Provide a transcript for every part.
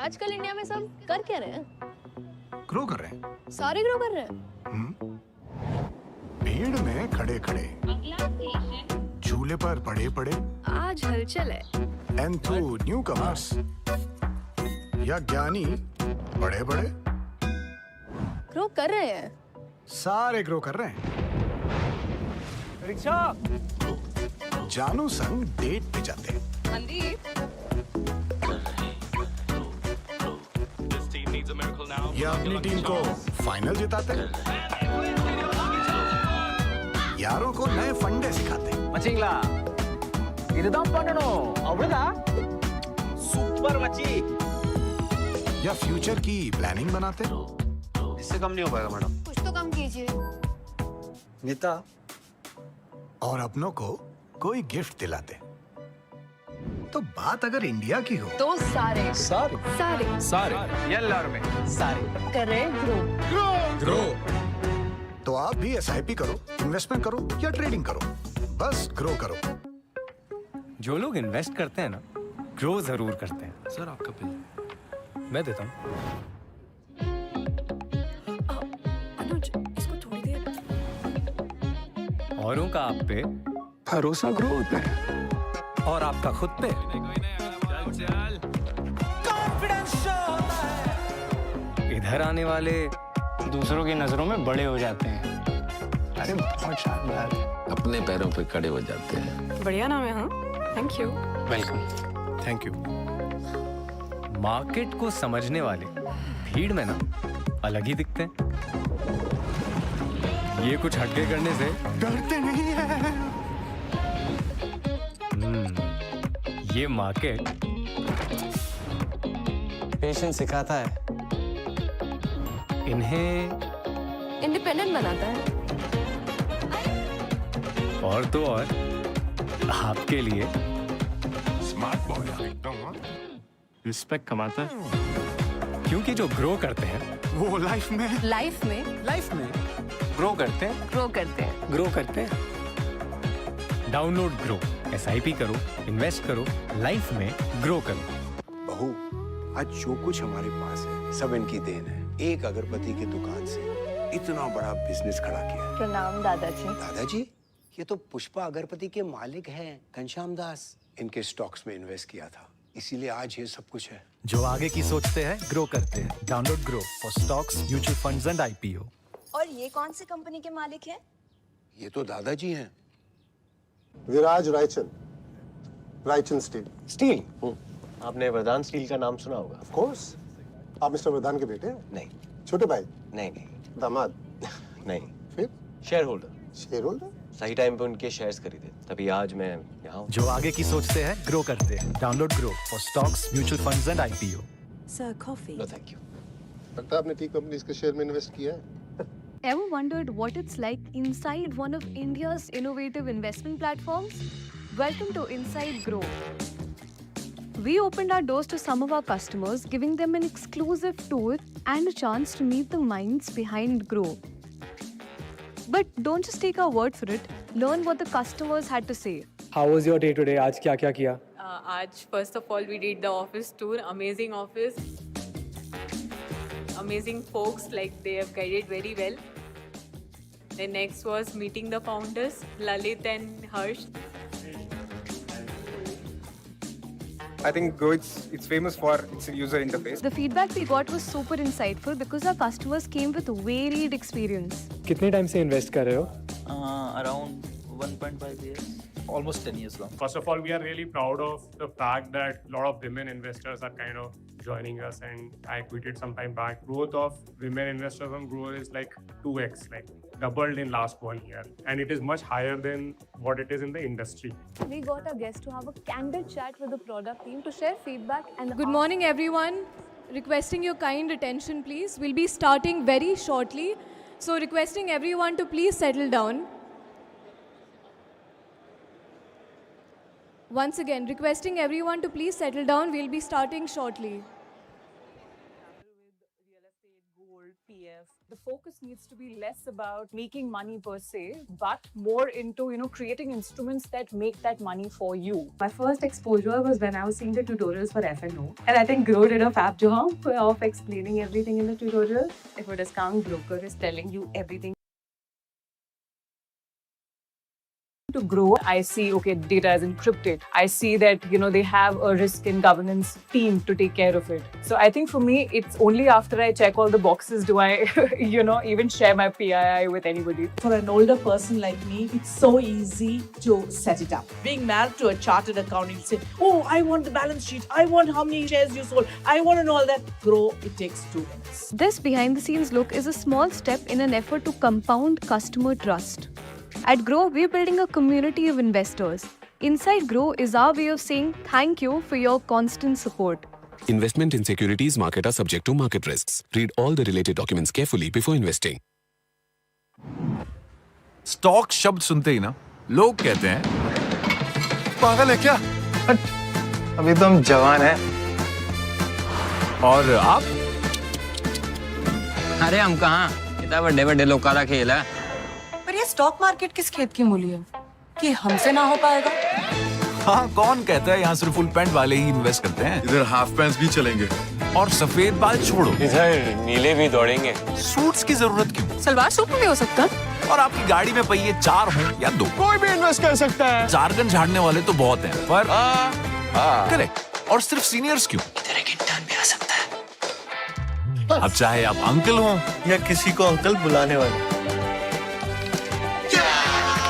आजकल इंडिया में सब कर क्या रहे हैं? ग्रो कर रहे हैं। सारे ग्रो कर रहे हैं। भीड़ में खड़े खड़े, झूले पर पड़े पड़े, आज हलचल है। एंथू न्यू कमर्स या ज्ञानी बड़े बड़े ग्रो कर रहे हैं। सारे ग्रो कर रहे हैं। रिक्शा जानू संग डेट पे जाते हैं। मनदीप, या अपनी टीम को फाइनल जिताते हैं। यारों को नए फंडे सिखाते हैं। मचिंगला इधर पढ़नो अवड़ा सुपर मची या फ्यूचर की प्लानिंग बनाते हैं। इससे कम नहीं हो पाएगा मैडम। कुछ तो कम कीजिए। नीता और अपनों को कोई गिफ्ट दिलाते हैं। तो बात अगर इंडिया की हो तो सारे सारे सारे सारे येल्लर में सारे कर रहे हैं ग्रो। ग्रो तो आप भी SIP करो, इन्वेस्टमेंट करो या ट्रेडिंग करो, बस ग्रो करो। जो लोग इन्वेस्ट करते हैं ना, ग्रो जरूर करते हैं। सर आपका बिल मैं देता हूँ। अनुज, इसको थोड़ी देर। औरों का आप पे भरोसा ग्रो होता है। और आपका खुद पे। इधर आने वाले दूसरों की नजरों में बड़े हो जाते हैं। अरे बहुत शानदार। अपने पैरों पे खड़े हो जाते हैं। बढ़िया नाम है। हाँ, thank you. Welcome. Thank you. Market को समझने वाले भीड़ में ना अलग ही दिखते हैं। ये कुछ हटके करने से डरते नहीं है। ये मार्केट पेशेंस सिखाता है। इन्हें इंडिपेंडेंट बनाता है। और तो और आपके लिए स्मार्ट बॉय एकदम। रिस्पेक्ट कमाता है। क्योंकि जो ग्रो करते हैं वो लाइफ में लाइफ में ग्रो करते हैं। ग्रो करते हैं। डाउनलोड ग्रो, SIP करो, इन्वेस्ट करो, लाइफ में ग्रो करो। बहू, आज जो कुछ हमारे पास है सब इनकी देन है। एक अगरबत्ती की दुकान से इतना बड़ा बिजनेस खड़ा किया। प्रणाम दादाजी। दादाजी, ये तो पुष्पा अगरबत्ती के मालिक हैं, घनश्याम दास। इनके स्टॉक्स में इन्वेस्ट किया था, इसीलिए आज ये सब कुछ है। जो आगे की सोचते हैं ग्रो करते हैं। Download Groww for stocks, mutual funds and IPO। और ये कौन सी कंपनी के मालिक हैं? ये तो दादाजी हैं। विराज रायचंद स्टील। आपने वरदान स्टील का नाम सुना होगा। Of course. आप मिस्टर वरदान के बेटे हैं? नहीं छोटे भाई? नहीं नहीं दामाद? नहीं। फिर शेयर होल्डर। Share holder? सही टाइम पे उनके शेयर्स खरीदे, तभी आज मैं यहाँ हूँ। जो आगे की सोचते हैं ग्रो करते हैं। Download Groww for stocks, mutual funds and IPO। Sir, coffee. No thank you. लगता है आपने टी कंपनीज के शेयर में इन्वेस्ट किया है। Ever wondered what it's like inside one of India's innovative investment platforms? Welcome to Inside Groww. We opened our doors to some of our customers, giving them an exclusive tour and a chance to meet the minds behind Groww. But don't just take our word for it, learn what the customers had to say. How was your day today? आज क्या क्या किया? आज first of all we did the office tour. Amazing office, amazing folks, like they have guided very well. Then next was meeting the founders, Lalit and Harsh. I think Groww it's famous for its user interface. The feedback we got was super insightful because our customers came with varied experience. कितने time से invest कर रहे हो? Around 1.5 years. Almost 10 years long. First of all, we are really proud of the fact that a lot of women investors are kind of joining us, and I tweeted some time back, growth of women investors on Groww is like 2x, like doubled in last 1 year, and it is much higher than what it is in the industry. We got our guests to have a candid chat with the product team to share feedback and Good morning everyone. Requesting your kind attention please. We'll be starting very shortly. So requesting everyone to please settle down. Once again, requesting everyone to please settle down. We'll be starting shortly. With real estate, gold, PF, the focus needs to be less about making money per se, but more into, creating instruments that make that money for you. My first exposure was when I was seeing the tutorials for F&O. And I think Groww did a fab job of explaining everything in the tutorial. If a discount broker is telling you everything to Groww, I see, okay, data is encrypted. I see that, they have a risk and governance team to take care of it. So I think for me, it's only after I check all the boxes do I, even share my PII with anybody. For an older person like me, it's so easy to set it up. Being married to a chartered accountant, say, oh, I want the balance sheet. I want how many shares you sold. I want to know all that. Groww, it takes 2 minutes. This behind-the-scenes look is a small step in an effort to compound customer trust. At Groww, we're building a community of investors. Inside Groww is our way of saying thank you for your constant support. Investment in securities market are subject to market risks. Read all the related documents carefully before investing. Stock शब्द सुनते ही ना लोग कहते हैं पागल है क्या? अभी तो हम जवान हैं। और आप? अरे हम कहाँ? इतना बड़े-बड़े लोगों का खेल है। पर ये स्टॉक मार्केट किस खेत की मूली है कि हमसे ना हो पाएगा? हाँ, कौन कहता है यहाँ सिर्फ फुल पैंट वाले ही इन्वेस्ट करते हैं? इधर हाफ पैंट्स भी चलेंगे और सफेद बाल छोड़ो, इधर नीले भी दौड़ेंगे। सूट्स की जरूरत क्यों? सलवार सूट में भी हो सकता है। और आपकी गाड़ी में पहिए 4 हो या 2, कोई भी इन्वेस्ट कर सकता है। जार्गन झाड़ने वाले तो बहुत हैं, पर करेक्ट। और सिर्फ सीनियर्स क्यों? इधर एक इंटर्न भी आ सकता है। अब चाहे आप अंकल हो या किसी को अंकल बुलाने वाले,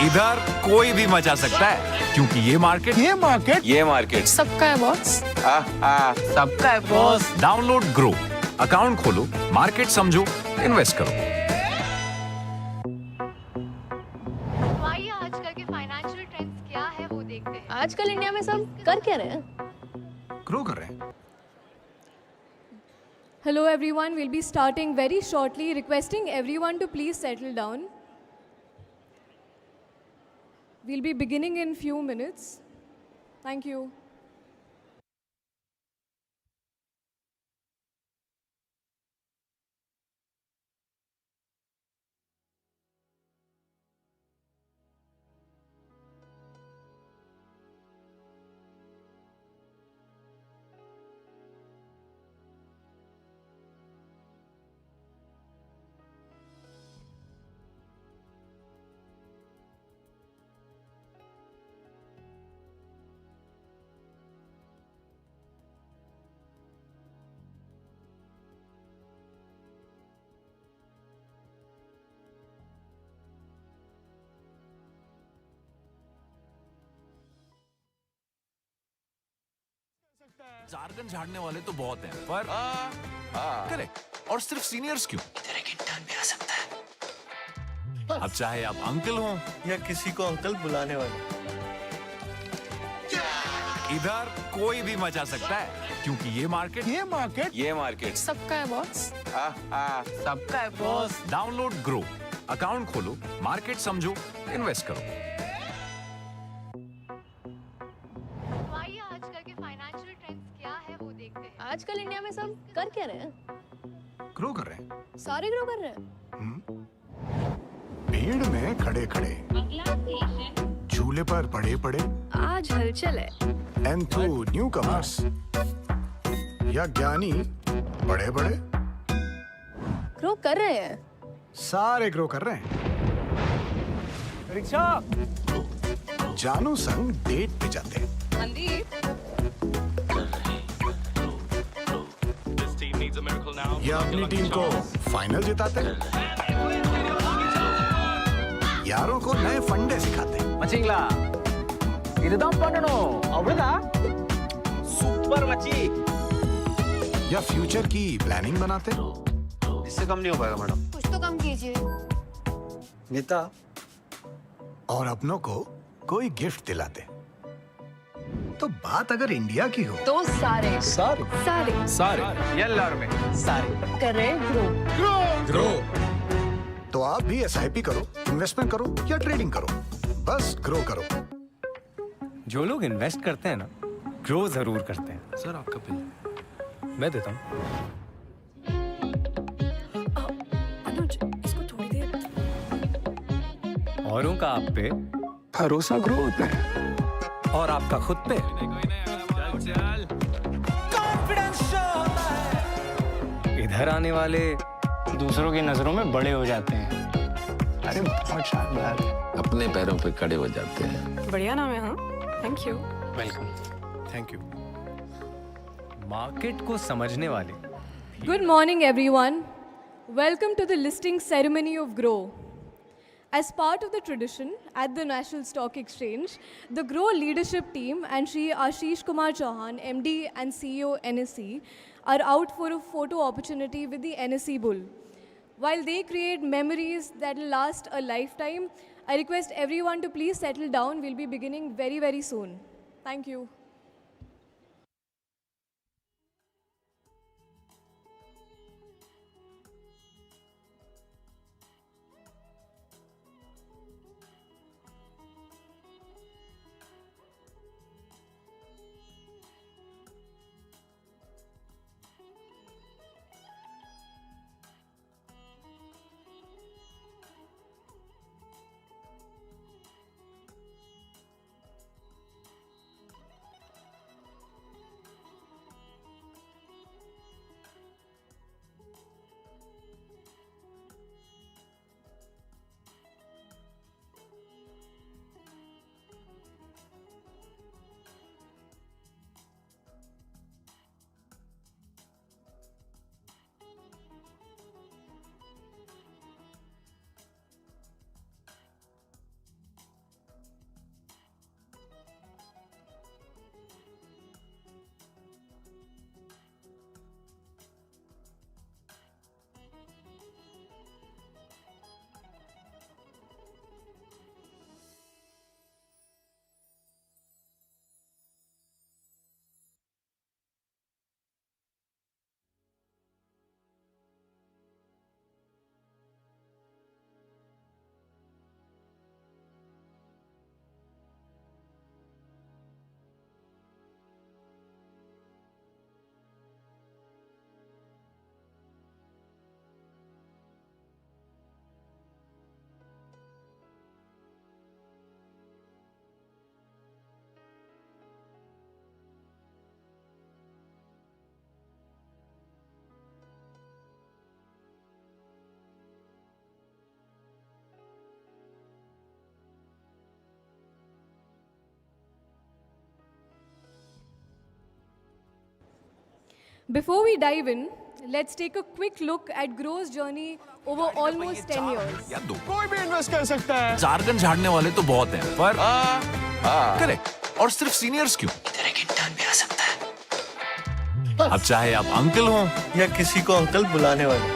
इधर कोई भी मचा सकता है, क्योंकि ये मार्केट सबका है बॉस। सबका है बॉस। डाउनलोड ग्रो, अकाउंट खोलो, मार्केट समझो, इन्वेस्ट करो। आजकल के फाइनेंशियल ट्रेंड्स क्या है वो देखते हैं। आजकल इंडिया में सब कर क्या रहे हैं? ग्रो कर रहे हैं। Hello everyone, we'll be starting very shortly, requesting everyone to please settle down. We'll be beginning in few minutes. Thank you. Jargon झाड़ने वाले तो बहुत हैं, पर करेक्ट। और सिर्फ सीनियर्स क्यों? इधर एक इंटर्न भी आ सकता है। अब चाहे आप अंकल हो या किसी को अंकल बुलाने वाले, इधर कोई भी मचा सकता है, क्योंकि ये मार्केट सबका है बॉस। सबका है बॉस। डाउनलोड ग्रो, अकाउंट खोलो, मार्केट समझो, इन्वेस्ट करो। आजकल के फाइनेंशियल ट्रेंड्स क्या है वो देखते हैं। आजकल इंडिया में सब कर क्या रहे हैं? ग्रो कर रहे हैं। सारे ग्रो कर रहे हैं। भीड़ में खड़े खड़े, झूले पर पड़े पड़े, आज हलचल है। एंथू न्यू कमर्स या ज्ञानी बड़े बड़े ग्रो कर रहे हैं। सारे ग्रो कर रहे हैं। रिक्शा जानू संग डेट पे जाते हैं। मनदीप, या अपनी टीम को फाइनल जिताते हैं। यारों को नए फंडे सिखाते हैं। मचिंगला इधर पढ़नो अवड़ा सुपर मची या फ्यूचर की प्लानिंग बनाते हैं। इससे कम नहीं हो पाएगा मैडम। कुछ तो कम कीजिए। नेता और अपनों को कोई गिफ्ट दिलाते। तो बात अगर इंडिया की हो तो सारे येल्लोर में सारे कर रहे हैं ग्रो। तो आप भी SIP करो, इन्वेस्टमेंट करो या ट्रेडिंग करो, बस ग्रो करो। जो लोग इन्वेस्ट करते हैं ना, ग्रो जरूर करते हैं। सर आपका बिल मैं देता हूँ। अनुज, औरों का आप पे भरोसा ग्रो होता है। और आपका खुद पे इधर आने वाले दूसरों की नजरों में बड़े हो जाते हैं। अरे बहुत शानदार। अपने पैरों पे खड़े हो जाते हैं। बढ़िया नाम है, हाँ? Thank you. Welcome. Thank you. Market को समझने वाले Good morning, everyone. Welcome to the listing ceremony of Groww. As part of the tradition at the National Stock Exchange, the Groww leadership team and Shri Ashish Kumar Chauhan, MD and CEO NSE, are out for a photo opportunity with the NSE bull. While they create memories that will last a lifetime, I request everyone to please settle down. We'll be beginning very, very soon. Thank you. Before we dive in, let's take a quick look at Grow's journey over almost 10 years. या दो कोई भी invest कर सकता है। Jargon झाड़ने वाले तो बहुत हैं, पर करेक्ट। और सिर्फ सीनियर्स क्यों? इधर एक इंटर्न भी आ सकता है। अब चाहे आप अंकल हो या किसी को अंकल बुलाने वाले,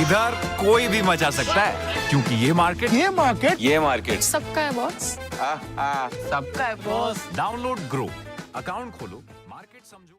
इधर कोई भी मचा सकता है, क्योंकि ये मार्केट सबका है बॉस। सबका है बॉस। डाउनलोड ग्रो, अकाउंट खोलो, मार्केट समझो।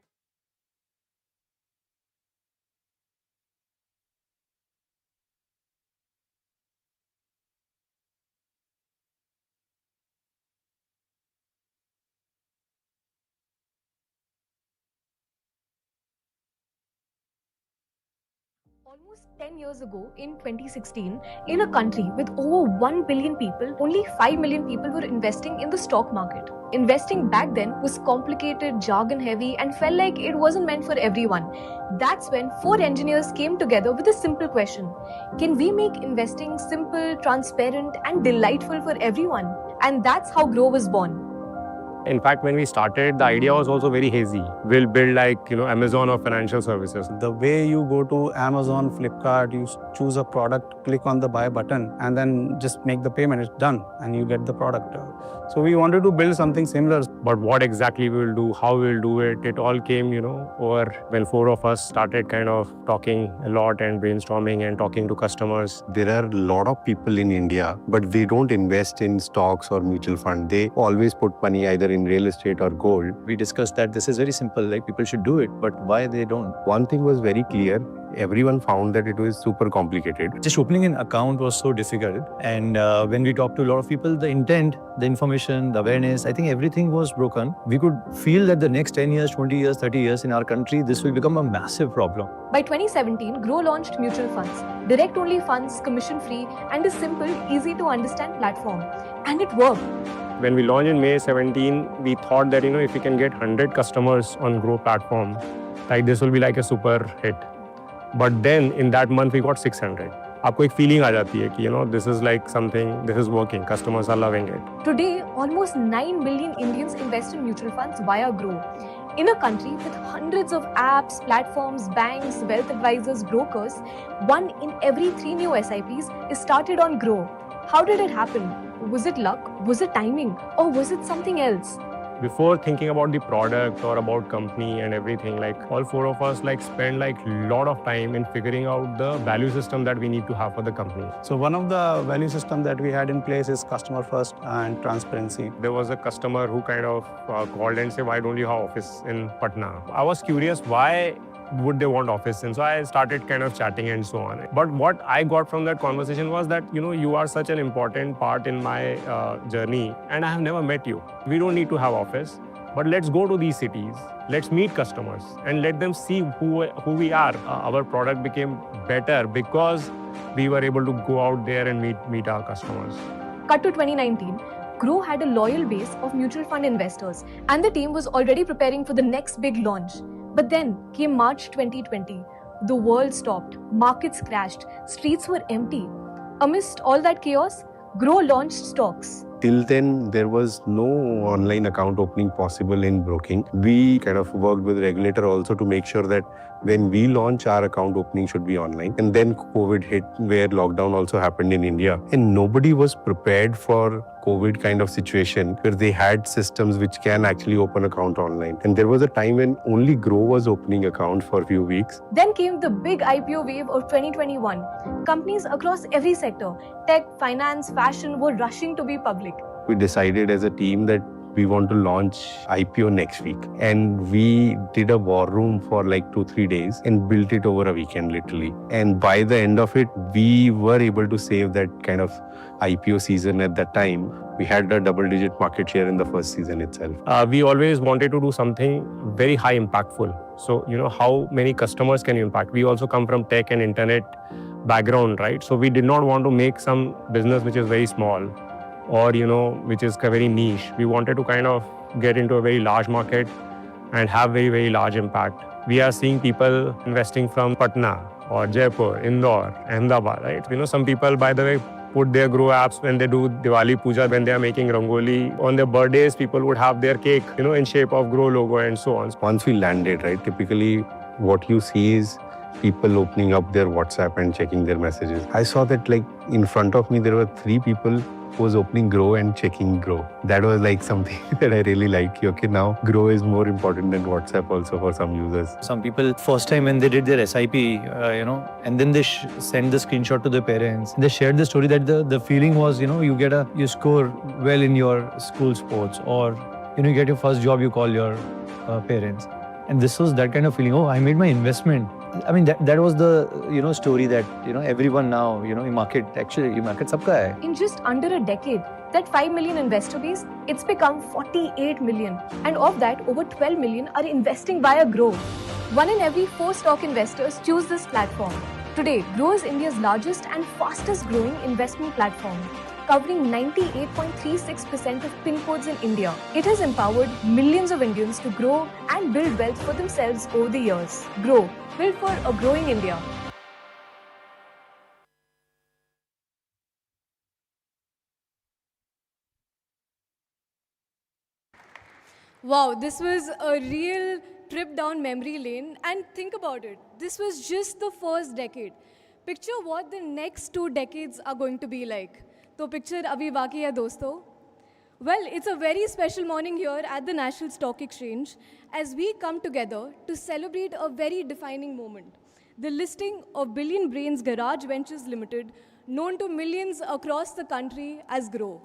Almost 10 years ago, in 2016, in a country with over 1 billion people, only 5 million people were investing in the stock market. Investing back then was complicated, jargon heavy, and felt like it wasn't meant for everyone. That's when 4 engineers came together with a simple question: can we make investing simple, transparent, and delightful for everyone? And that's how Groww was born. In fact, when we started, the idea was also very hazy. We'll build like, Amazon or financial services. The way you go to Amazon, Flipkart, you choose a product, click on the buy button, and then just make the payment. It's done, and you get the product. So we wanted to build something similar, but what exactly we will do, how we will do it, it all came, over when 4 of us started kind of talking a lot and brainstorming and talking to customers. There are a lot of people in India, but they don't invest in stocks or mutual fund. They always put money either in real estate or gold. We discussed that this is very simple, like people should do it, but why they don't? One thing was very clear. everyone found that it was super complicated. Just opening an account was so difficult. And when we talked to a lot of people, the intent, the information, the awareness, I think everything was broken. We could feel that the next 10 years, 20 years, 30 years in our country, this will become a massive problem. By 2017, Groww launched mutual funds, direct-only funds, commission-free, and a simple, easy-to-understand platform. And it worked. When we launched in May 17, we thought that, if we can get 100 customers on Groww platform, like this will be like a super hit. But then in that month, we got 600. आपको एक feeling आ जाती है कि, this is like something, this is working, customers are loving it. Today, almost 9 million Indians invest in mutual funds via Groww. In a country with hundreds of apps, platforms, banks, wealth advisors, brokers, 1 in every 3 new SIPs is started on Groww. How did it happen? Was it luck? Was it timing? Or was it something else? Before thinking about the product or about company and everything, like all 4 of us spend lot of time in figuring out the value system that we need to have for the company. So one of the value system that we had in place is customer first and transparency. There was a customer who kind of called and said, why don't you have office in Patna? I was curious why would they want office, and so I started kind of chatting and so on. But what I got from that conversation was that you are such an important part in my journey, and I have never met you. We don't need to have office, but let's go to these cities, let's meet customers and let them see who we are. Our product became better because we were able to go out there and meet our customers. Cut to 2019. Groww had a loyal base of mutual fund investors, and the team was already preparing for the next big launch. But then came March 2020. The world stopped, markets crashed, streets were empty. Amidst all that chaos, Groww launched stocks. Till then, there was no online account opening possible in broking. We kind of worked with the regulator also to make sure that when we launch, our account opening should be online. And then COVID hit, where lockdown also happened in India. And nobody was prepared for COVID kind of situation where they had systems which can actually open account online. And there was a time when only Groww was opening account for a few weeks. Then came the big IPO wave of 2021. Companies across every sector, tech, finance, fashion, were rushing to be public. We decided as a team that we want to launch IPO next week. And we did a war room for 2-3 days and built it over a weekend literally. And by the end of it, we were able to save that kind of IPO season at that time. We had a double-digit market share in the first season itself. We always wanted to do something very high impactful. So, how many customers can you impact? We also come from tech and internet background, right? So we did not want to make some business which is very small or, which is very niche. We wanted to kind of get into a very large market and have very, very large impact. We are seeing people investing from Patna or Jaipur, Indore, Ahmedabad, right? Some people, by the way, put their Groww apps when they do Diwali Puja, when they are making Rangoli. On their birthdays, people would have their cake, in shape of Groww logo and so on. Once we landed, right, typically what you see is people opening up their WhatsApp and checking their messages. I saw that in front of me, there were 3 people who was opening Groww and checking Groww. That was something that I really liked. Okay, now Groww is more important than WhatsApp also for some users. Some people, first time when they did their SIP, and then they send the screenshot to their parents. They shared the story that the feeling was, you score well in your school sports, or, you get your first job, you call your parents. And this was that kind of feeling, I made my investment. I mean, that was the, story that, everyone now, you market sabka hai. In just under a decade, that 5 million investor base, it's become 48 million. And of that, over 12 million are investing via Groww. 1 in every 4 stock investors choose this platform. Today, Groww is India's largest and fastest growing investment platform, covering 98.36% of PIN codes in India. It has empowered millions of Indians to grow and build wealth for themselves over the years. Groww, built for a growing India. Wow, this was a real trip down memory lane. And think about it, this was just the first decade. Picture what the next 2 decades are going to be like. So picture abhi baki hai dosto. Well, it's a very special morning here at the National Stock Exchange as we come together to celebrate a very defining moment. The listing of Billion Brains Garage Ventures Limited, known to millions across the country as Groww.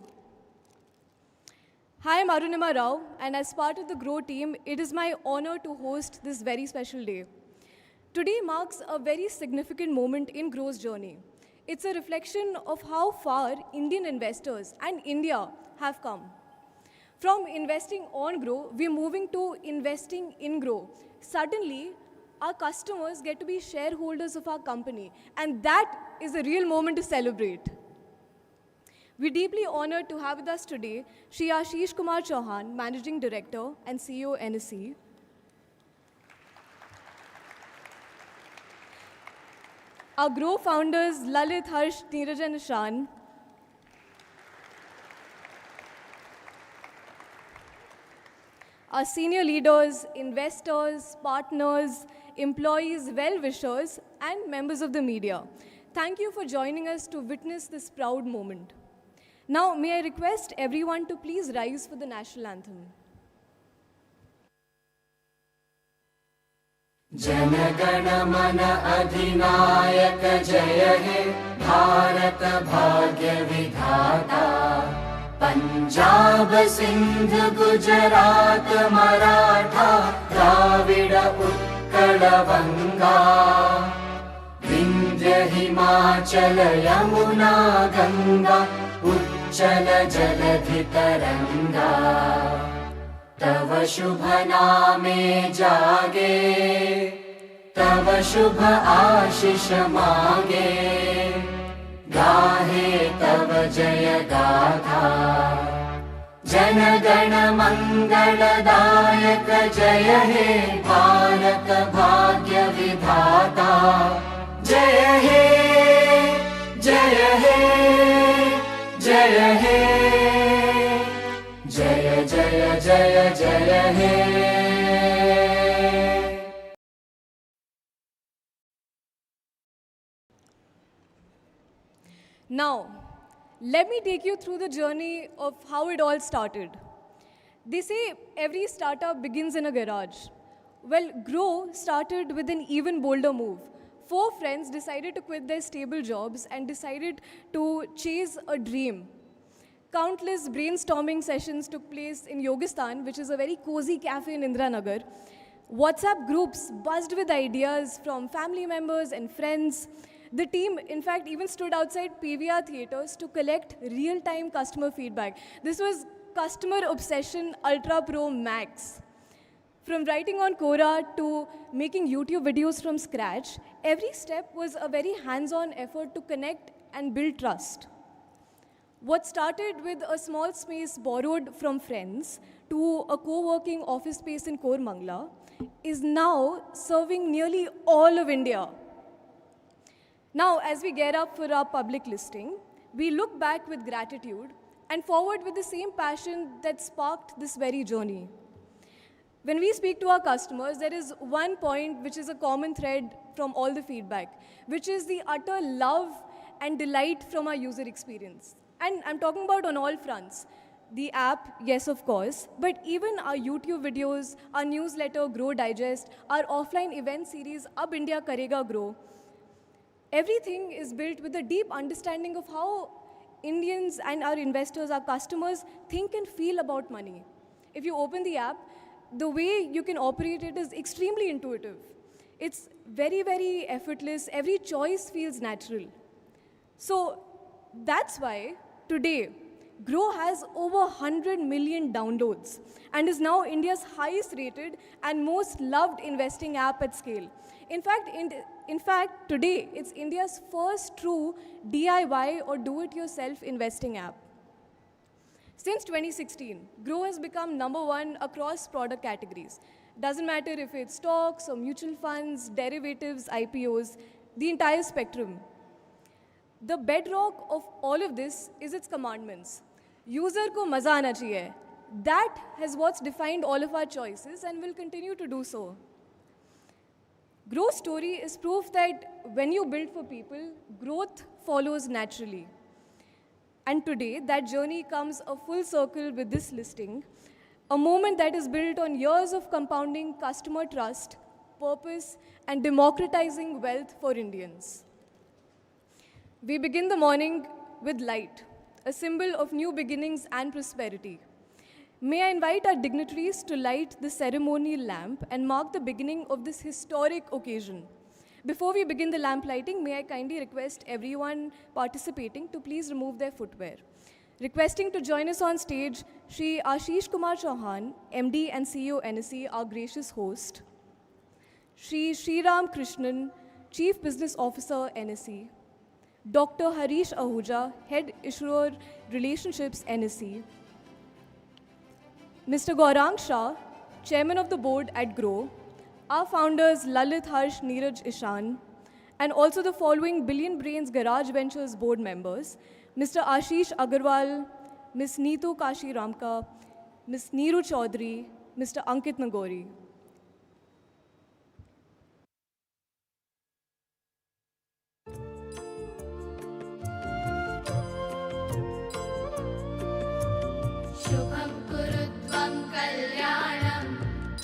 Hi, I'm Arunima Rao, and as part of the Groww team, it is my honor to host this very special day. Today marks a very significant moment in Grow's journey. It's a reflection of how far Indian investors and India have come. From investing on Groww, we're moving to investing in Groww. Suddenly, our customers get to be shareholders of our company, and that is a real moment to celebrate. We're deeply honored to have with us today Shri Ashish Kumar Chauhan, Managing Director and CEO NSE. Our Groww founders Lalit, Harsh, Neeraj and Ishan. Our senior leaders, investors, partners, employees, well-wishers, and members of the media. Thank you for joining us to witness this proud moment. Now, may I request everyone to please rise for the national anthem. जनगण मन अधिनायक जय हे भारत भाग्य विधाता पंजाब सिंध गुजरात मराठा द्राविड उत्कल बंगा विंध्य हिमाचल यमुना गंगा उच्चल जलधि तरंगा तव शुभ नामे जागे तव शुभ आशीष मागे गाहे तव जय गाथा जन गण मंगलदायक जय हे भारत भाग्य विधाता जय हे जय हे जय हे जय जय जय जय हे Now, let me take you through the journey of how it all started. They say every startup begins in a garage. Well, Groww started with an even bolder move. 4 friends decided to quit their stable jobs and decided to chase a dream. Countless brainstorming sessions took place in Yogistan, which is a very cozy cafe in Indranagar. WhatsApp groups buzzed with ideas from family members and friends. The team, in fact, even stood outside PVR theaters to collect real-time customer feedback. This was customer obsession Ultra Pro Max. From writing on Quora to making YouTube videos from scratch, every step was a very hands-on effort to connect and build trust. What started with a small space borrowed from friends to a co-working office space in Kormangla is now serving nearly all of India. Now, as we gear up for our public listing, we look back with gratitude and forward with the same passion that sparked this very journey. When we speak to our customers, there is one point which is a common thread from all the feedback, which is the utter love and delight from our user experience. And I'm talking about on all fronts. The app, yes, of course, but even our YouTube videos, our newsletter, Groww Digest, our offline event series, Ab India Karega Groww, everything is built with a deep understanding of how Indians and our investors, our customers, think and feel about money. If you open the app, the way you can operate it is extremely intuitive. It's very, very effortless. Every choice feels natural. So that's why today, Groww has over 100 million downloads and is now India's highest rated and most loved investing app at scale. In fact, today, it's India's first true DIY or do-it-yourself investing app. Since 2016, Groww has become #1 across product categories. Doesn't matter if it's stocks or mutual funds, derivatives, IPOs, the entire spectrum. The bedrock of all of this is its commandments. User ko maza aana chahiye. That has what's defined all of our choices and will continue to do so. Grow's story is proof that when you build for people, growth follows naturally. And today, that journey comes a full circle with this listing, a moment that is built on years of compounding customer trust, purpose, and democratizing wealth for Indians. We begin the morning with light, a symbol of new beginnings and prosperity. May I invite our dignitaries to light the ceremonial lamp and mark the beginning of this historic occasion. Before we begin the lamp lighting, may I kindly request everyone participating to please remove their footwear. Requesting to join us on stage, Shri Ashish Kumar Chauhan, MD and CEO NSE, our gracious host. Shri Sriram Krishnan, Chief Business Officer NSE. Dr. Harish Ahuja, Head Issuer Relationships NSE. Mr. Gaurang Shah, Chairman of the Board at Groww. Our founders Lalit Harsh Neeraj Ishan, and also the following Billion Brains Garage Ventures board members, Mr. Ashish Agarwal, Ms. Neetu Kashi Ramka, Ms. Neeru Chaudhary, Mr. Ankit Nagori. शुभं कुरुत्वं कल्याणम्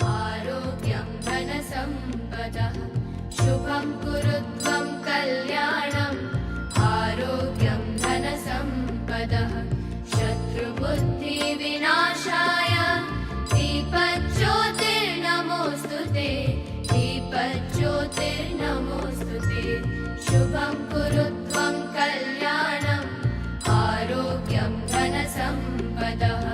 आरोग्यं धनसम्पदः शुभं कुरुत्वं कल्याणम् आरोग्यं धनसम्पदः शत्रुबुद्धिविनाशाय दीपज्योतिर्नमोऽस्तु ते दीपज्योतिर्नमोऽस्तु ते शुभं कुरुत्वं कल्याणम् आरोग्यं धनसम्पदः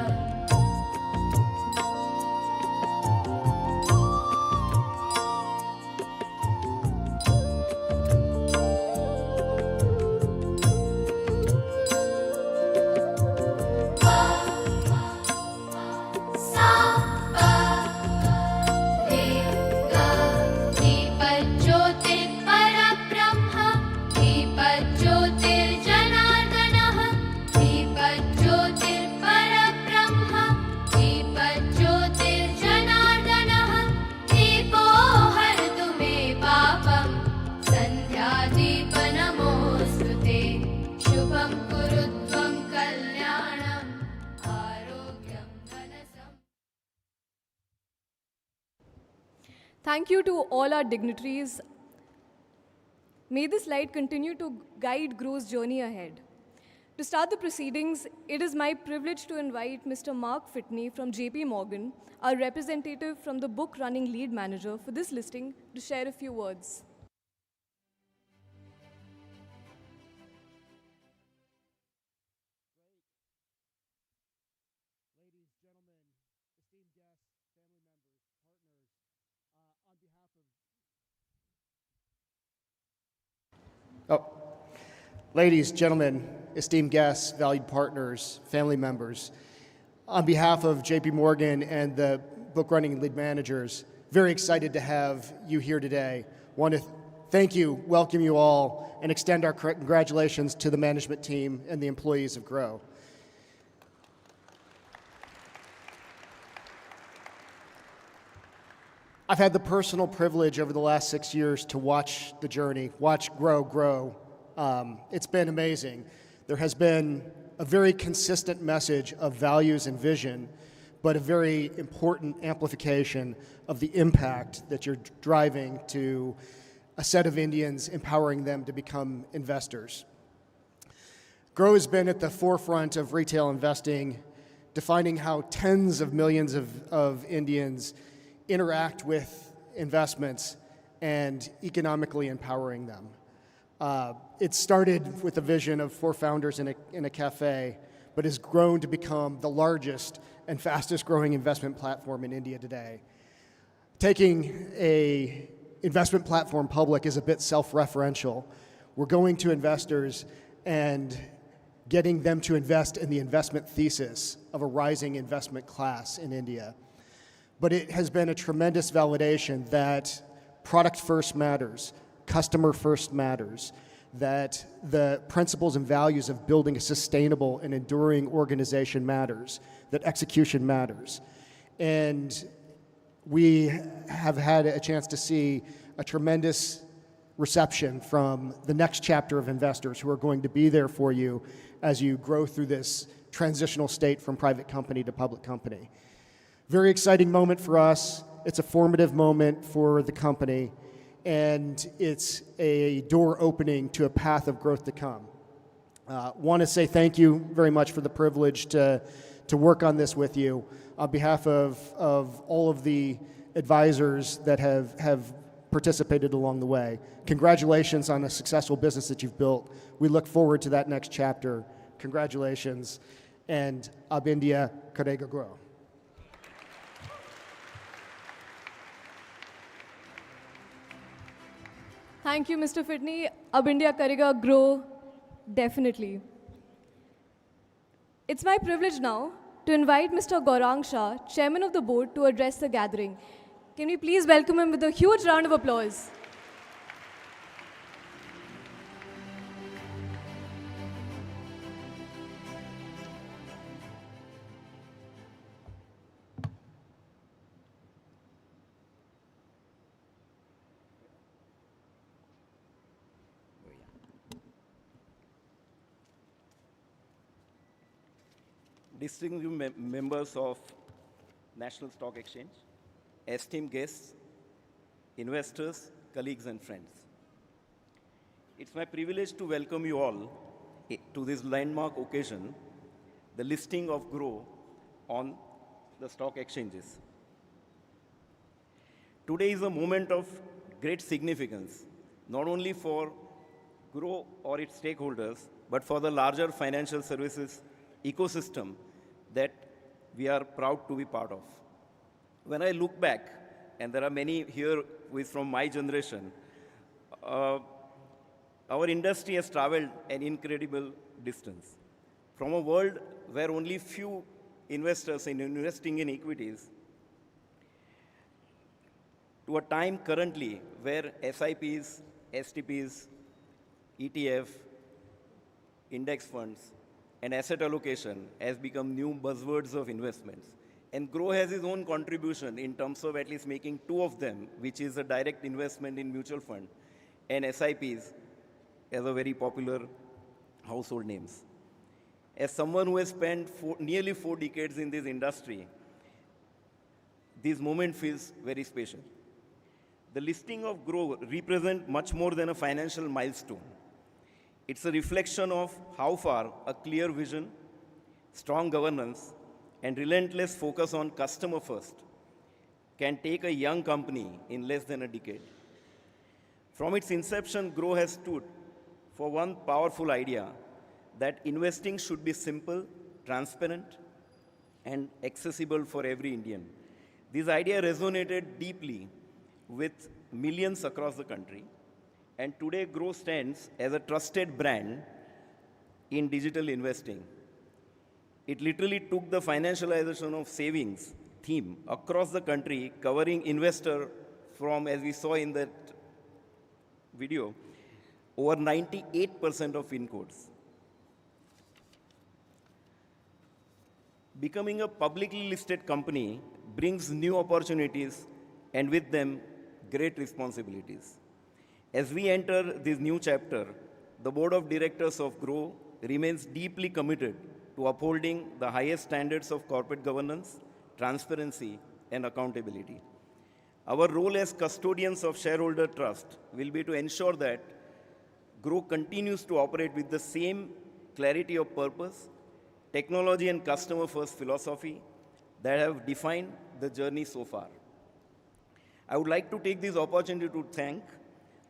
Thank you to all our dignitaries. May this light continue to guide Grow's journey ahead. To start the proceedings, it is my privilege to invite Mr. Mark Fitney from JP Morgan, our representative from the book running lead manager for this listing, to share a few words. Ladies, gentlemen, esteemed guests, valued partners, family members, on behalf of JP Morgan and the book running lead managers, very excited to have you here today. Want to thank you, welcome you all, and extend our congratulations to the management team and the employees of Groww. I've had the personal privilege over the last 6 years to watch the journey, watch Groww grow. It's been amazing. There has been a very consistent message of values and vision, but a very important amplification of the impact that you're driving to a set of Indians, empowering them to become investors. Groww has been at the forefront of retail investing, defining how tens of millions of Indians interact with investments and economically empowering them. It started with a vision of 4 founders in a cafe, but has grown to become the largest and fastest growing investment platform in India today. Taking a investment platform public is a bit self-referential. We're going to investors and getting them to invest in the investment thesis of a rising investment class in India. But it has been a tremendous validation that product first matters, customer first matters, that the principles and values of building a sustainable and enduring organization matters, that execution matters. And we have had a chance to see a tremendous reception from the next chapter of investors who are going to be there for you as you grow through this transitional state from private company to public company. Very exciting moment for us. It's a formative moment for the company, and it's a door opening to a path of growth to come. Want to say thank you very much for the privilege to work on this with you. On behalf of all of the advisors that have participated along the way. Congratulations on a successful business that you've built. We look forward to that next chapter. Congratulations, and Ab India Karega Grow. Thank you, Mr. Fitney. Ab India Karega Grow, definitely. It's my privilege now to invite Mr. Gaurang Shah, Chairman of the Board, to address the gathering. Can we please welcome him with a huge round of applause? Distinguished members of National Stock Exchange, esteemed guests, investors, colleagues and friends. It's my privilege to welcome you all to this landmark occasion, the listing of Groww on the stock exchanges. Today is a moment of great significance, not only for Groww or its stakeholders, but for the larger financial services ecosystem that we are proud to be part of. When I look back, and there are many here who is from my generation, our industry has traveled an incredible distance. From a world where only few investors are investing in equities, to a time currently where SIPs, STPs, ETF, index funds, and asset allocation has become new buzzwords of investments. And Groww has its own contribution in terms of at least making two of them, which is a direct investment in mutual fund and SIPs as a very popular household names. As someone who has spent nearly 4 decades in this industry, this moment feels very special. The listing of Groww represents much more than a financial milestone. It's a reflection of how far a clear vision, strong governance, and relentless focus on customer first can take a young company in less than a decade. From its inception, Groww has stood for one powerful idea, that investing should be simple, transparent, and accessible for every Indian. This idea resonated deeply with millions across the country. And today, Groww stands as a trusted brand in digital investing. It literally took the financialization of savings theme across the country, covering investor from, as we saw in that video, over 98% of PIN codes. Becoming a publicly listed company brings new opportunities and with them, great responsibilities. As we enter this new chapter, the board of directors of Groww remains deeply committed to upholding the highest standards of corporate governance, transparency, and accountability. Our role as custodians of shareholder trust will be to ensure that Groww continues to operate with the same clarity of purpose, technology, and customer-first philosophy that have defined the journey so far. I would like to take this opportunity to thank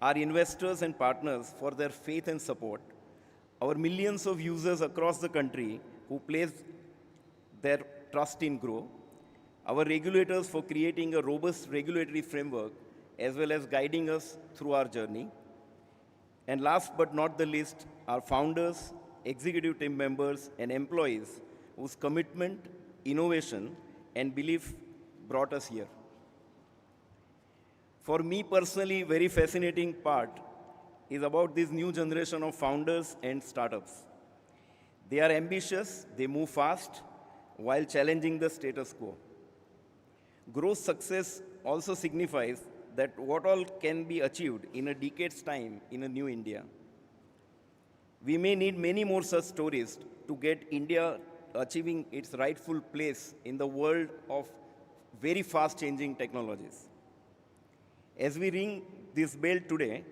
our investors and partners for their faith and support, our millions of users across the country who place their trust in Groww, our regulators for creating a robust regulatory framework as well as guiding us through our journey, and last but not the least, our founders, executive team members, and employees whose commitment, innovation, and belief brought us here. For me personally, very fascinating part is about this new generation of founders and startups. They are ambitious, they move fast, while challenging the status quo. Growth's success also signifies that what all can be achieved in a decade's time in a new India. We may need many more such stories to get India achieving its rightful place in the world of very fast-changing technologies. As we ring this bell today,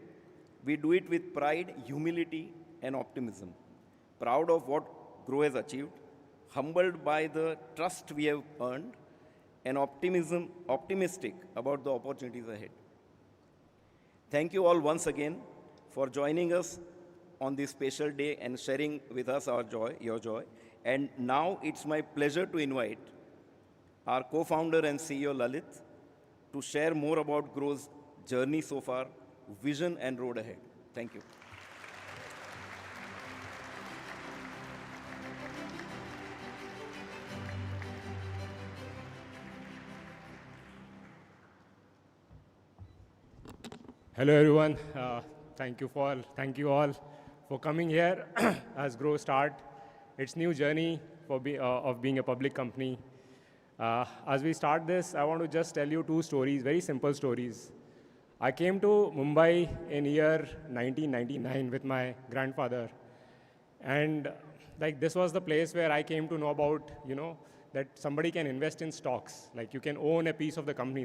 we do it with pride, humility, and optimism. Proud of what Groww has achieved, humbled by the trust we have earned, and optimistic about the opportunities ahead. Thank you all once again for joining us on this special day and sharing with us our joy, your joy. And now it's my pleasure to invite our co-founder and CEO Lalit to share more about Grow's journey so far, vision and road ahead. Thank you. Hello, everyone. Thank you all for coming here as Grow start its new journey of being a public company. As we start this, I want to just tell you two stories, very simple stories. I came to Mumbai in year 1999 with my grandfather, and like this was the place where I came to know about, that somebody can invest in stocks, like you can own a piece of the company.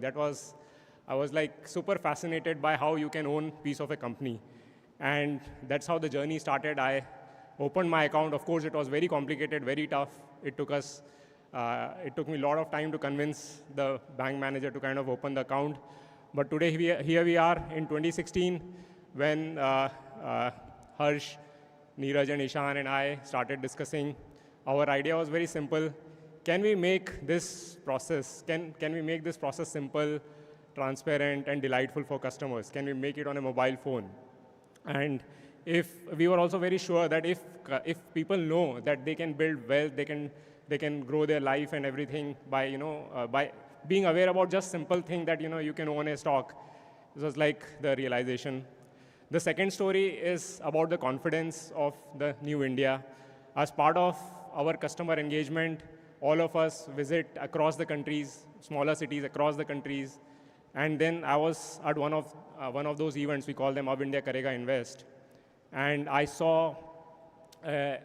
I was like super fascinated by how you can own a piece of a company. And that's how the journey started. I opened my account. Of course, it was very complicated, very tough. It took me a lot of time to convince the bank manager to kind of open the account. But today, here we are in 2016, when Harsh, Neeraj, and Ishan and I started discussing. Our idea was very simple. Can we make this process, can we make this process simple, transparent, and delightful for customers? Can we make it on a mobile phone? And if we were also very sure that if people know that they can build wealth, they can grow their life and everything by by being aware about just simple thing that you can own a stock. This was like the realization. The second story is about the confidence of the new India. As part of our customer engagement, all of us visit across the countries, smaller cities across the countries. And then I was at one of those events. We call them Ab India Karega Invest. And I saw a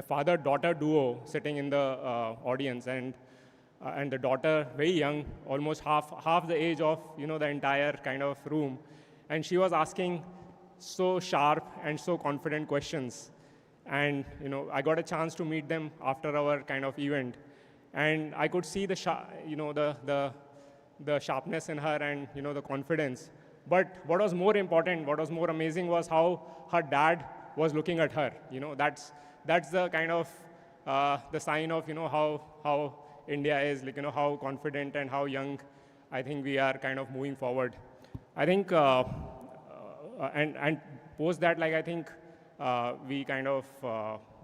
father-daughter duo sitting in the audience, and the daughter, very young, almost half the age of the entire kind of room. And she was asking so sharp and so confident questions. And I got a chance to meet them after our kind of event. And I could see the sharpness in her and the confidence. But what was more important, what was more amazing was how her dad was looking at her. That's the kind of the sign of how India is, like how confident and how young I think we are kind of moving forward. I think and post that, like I think we kind of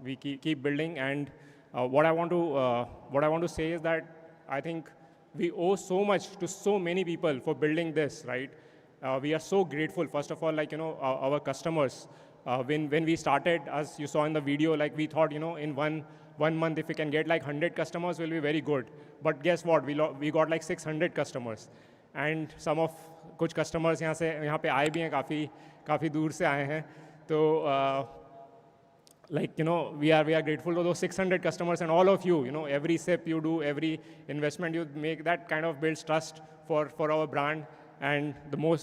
we keep building. And what I want to say is that I think we owe so much to so many people for building this, right? We are so grateful, first of all, like, our customers. When we started, as you saw in the video, like we thought, in one month, if we can get like 100 customers, will be very good. But guess what? We got like 600 customers. And कुछ customers यहाँ पे आए भी हैं, काफ़ी दूर से आए हैं. तो like, we are grateful to those 600 customers and all of you. Every sip you do, every investment you make, that kind of builds trust for our brand. And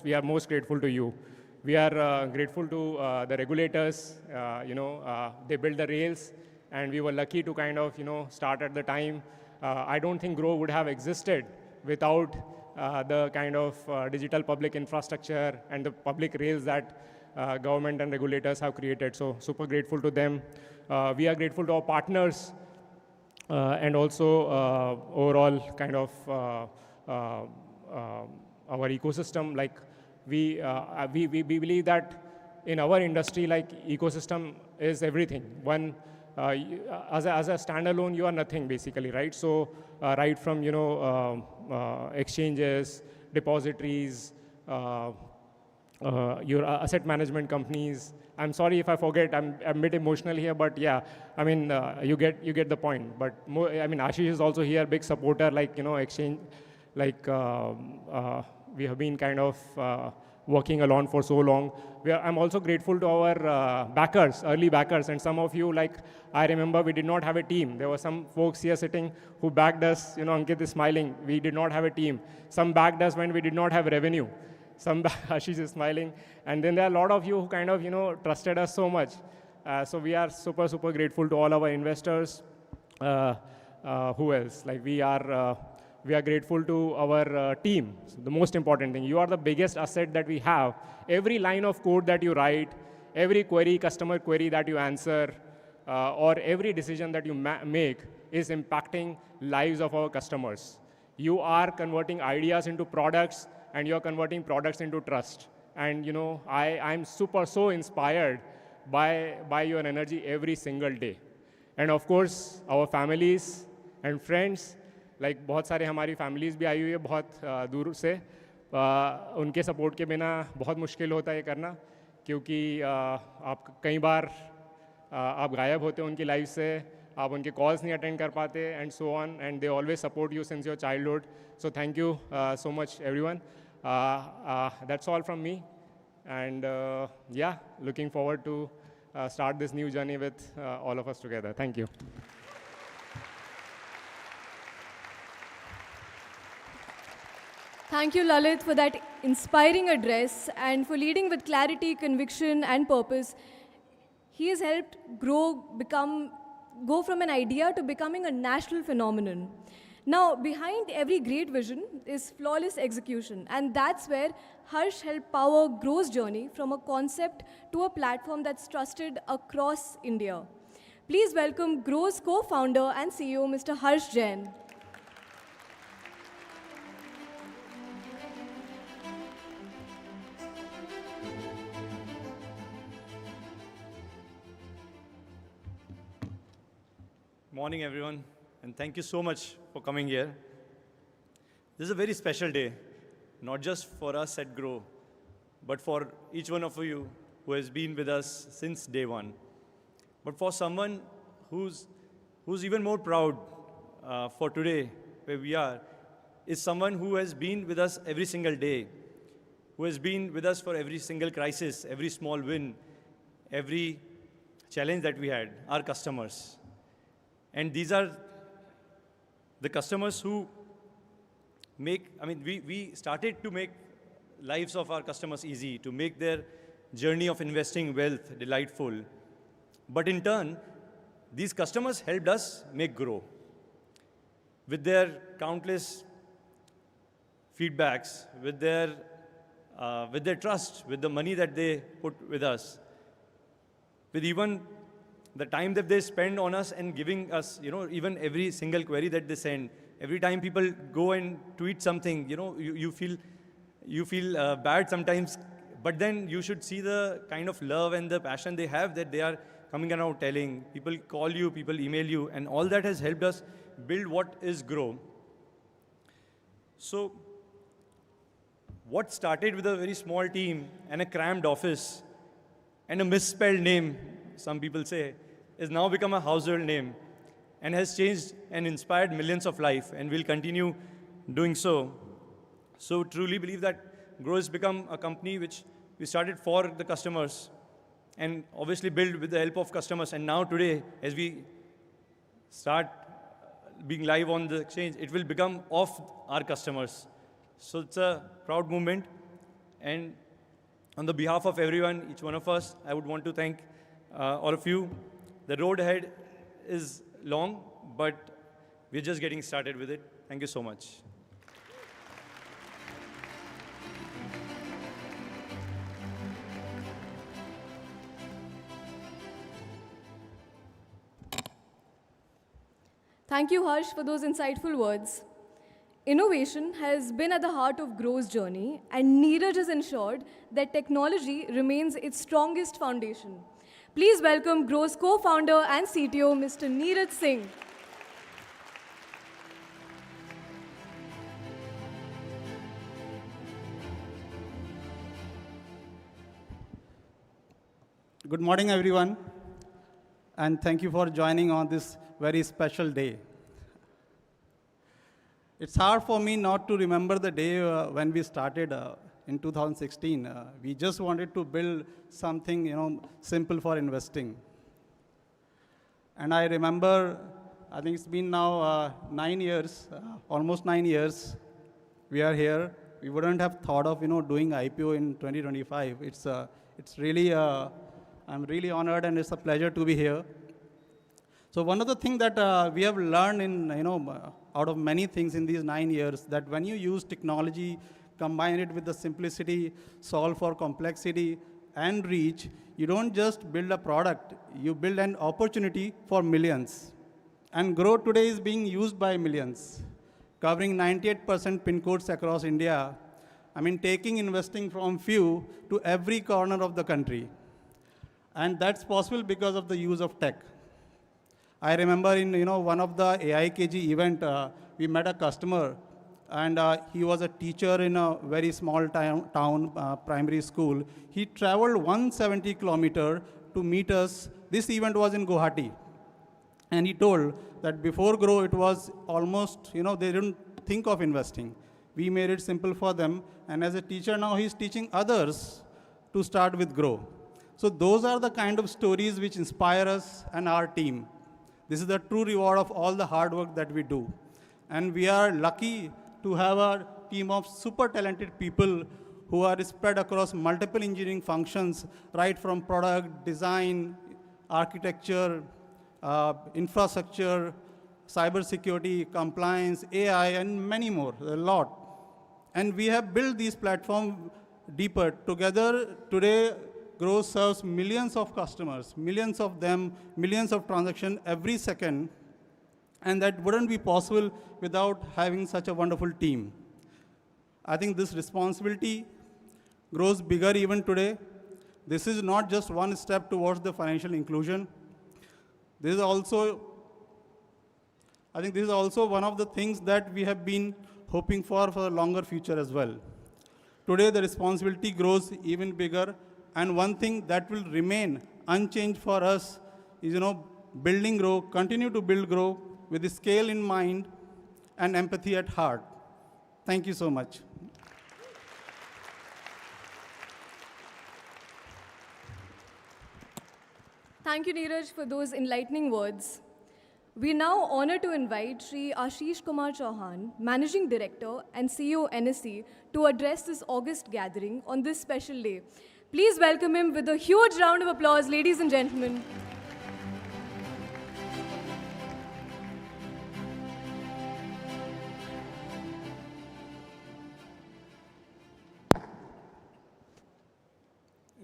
we are most grateful to you. We are grateful to the regulators. They built the rails, and we were lucky to kind of start at the time. I don't think Groww would have existed without the kind of digital public infrastructure and the public rails that government and regulators have created. So super grateful to them. We are grateful to our partners and also overall kind of our ecosystem. Like we believe that in our industry, like ecosystem is everything. As a standalone, you are nothing basically, right? So right from exchanges, depositories, your asset management companies. I'm sorry if I forget. I'm a bit emotional here, but yeah, I mean you get the point. But I mean Ashish is also here, big supporter. Like exchange, like we have been kind of working along for so long. I'm also grateful to our backers, early backers, and some of you, like I remember we did not have a team. There were some folks here sitting who backed us. Ankit is smiling. We did not have a team. Some backed us when we did not have revenue. Ashish is smiling. And then there are a lot of you who kind of, trusted us so much. So we are super, super grateful to all our investors. Who else? Like we are we are grateful to our team. So the most important thing, you are the biggest asset that we have. Every line of code that you write, every query, customer query that you answer, or every decision that you make is impacting lives of our customers. You are converting ideas into products, and you're converting products into trust. And I'm so inspired by your energy every single day. And of course, our families and friends, like बहुत सारे हमारी families भी आई हुई है बहुत दूर से, उनके support के बिना बहुत मुश्किल होता है ये करना, क्योंकि आप कई बार आप गायब होते हो उनकी लाइफ से, आप उनके calls नहीं attend कर पाते, and so on, and they always support you since your childhood. So thank you so much, everyone. That's all from me, and yeah, looking forward to start this new journey with all of us together. Thank you. Thank you, Lalit, for that inspiring address and for leading with clarity, conviction, and purpose. He has helped go from an idea to becoming a national phenomenon. Now, behind every great vision is flawless execution, and that's where Harsh helped power Grow's journey from a concept to a platform that's trusted across India. Please welcome Grow's co-founder and CEO, Mr. Harsh Jain. Morning, everyone, and thank you so much for coming here. This is a very special day, not just for us at Groww, but for each one of you who has been with us since day one. But for someone who's even more proud for today, where we are, is someone who has been with us every single day, who has been with us for every single crisis, every small win, every challenge that we had, our customers. And these are the customers who we started to make lives of our customers easy, to make their journey of investing wealth delightful. But in turn, these customers helped us make Groww. With their countless feedbacks, with their trust, with the money that they put with us, with even the time that they spend on us and giving us, even every single query that they send, every time people go and tweet something, you feel bad sometimes, but then you should see the kind of love and the passion they have, that they are coming around telling. People call you, people email you, and all that has helped us build what is Groww. So what started with a very small team and a cramped office and a misspelled name, some people say, is now become a household name and has changed and inspired millions of lives and will continue doing so. So truly believe that Groww has become a company which we started for the customers and obviously build with the help of customers. And now today, as we start being live on the exchange, it will become of our customers. So it's a proud moment. And on the behalf of everyone, each one of us, I would want to thank all of you. The road ahead is long, but we're just getting started with it. Thank you so much. Thank you, Harsh, for those insightful words. Innovation has been at the heart of Grow's journey, and Neeraj has ensured that technology remains its strongest foundation. Please welcome Grow's co-founder and CTO, Mr. Neeraj Singh. Good morning, everyone, and thank you for joining on this very special day. It's hard for me not to remember the day when we started in 2016. We just wanted to build something, simple for investing. And I remember, I think it's been now 9 years, almost 9 years. We are here. We wouldn't have thought of, doing IPO in 2025. It's really, I'm really honored, and it's a pleasure to be here. So one of the things that we have learned in, out of many things in these 9 years that when you use technology, combine it with the simplicity, solve for complexity, and reach, you don't just build a product, you build an opportunity for millions. And Groww today is being used by millions, covering 98% pin codes across India. I mean, taking investing from few to every corner of the country. And that's possible because of the use of tech. I remember in one of the AIKG event, we met a customer, and he was a teacher in a very small town primary school. He traveled 170 kilometers to meet us. This event was in Guwahati. And he told that before Groww, it was almost, they didn't think of investing. We made it simple for them. And as a teacher now, he's teaching others to start with Groww. So those are the kind of stories which inspire us and our team. This is the true reward of all the hard work that we do. And we are lucky to have a team of super talented people who are spread across multiple engineering functions, right from product, design, architecture, infrastructure, cybersecurity, compliance, AI, and many more, a lot. And we have built these platforms deeper. Together, today, Groww serves millions of customers, millions of them, millions of transactions every second. And that wouldn't be possible without having such a wonderful team. I think this responsibility grows bigger even today. This is not just one step towards the financial inclusion. This is also, I think this is also one of the things that we have been hoping for a longer future as well. Today, the responsibility grows even bigger, and one thing that will remain unchanged for us is, building Groww, continue to build Groww with the scale in mind and empathy at heart. Thank you so much. Thank you, Neeraj, for those enlightening words. We now honor to invite Sri Ashish Kumar Chauhan, Managing Director and CEO NSE, to address this August gathering on this special day. Please welcome him with a huge round of applause, ladies and gentlemen.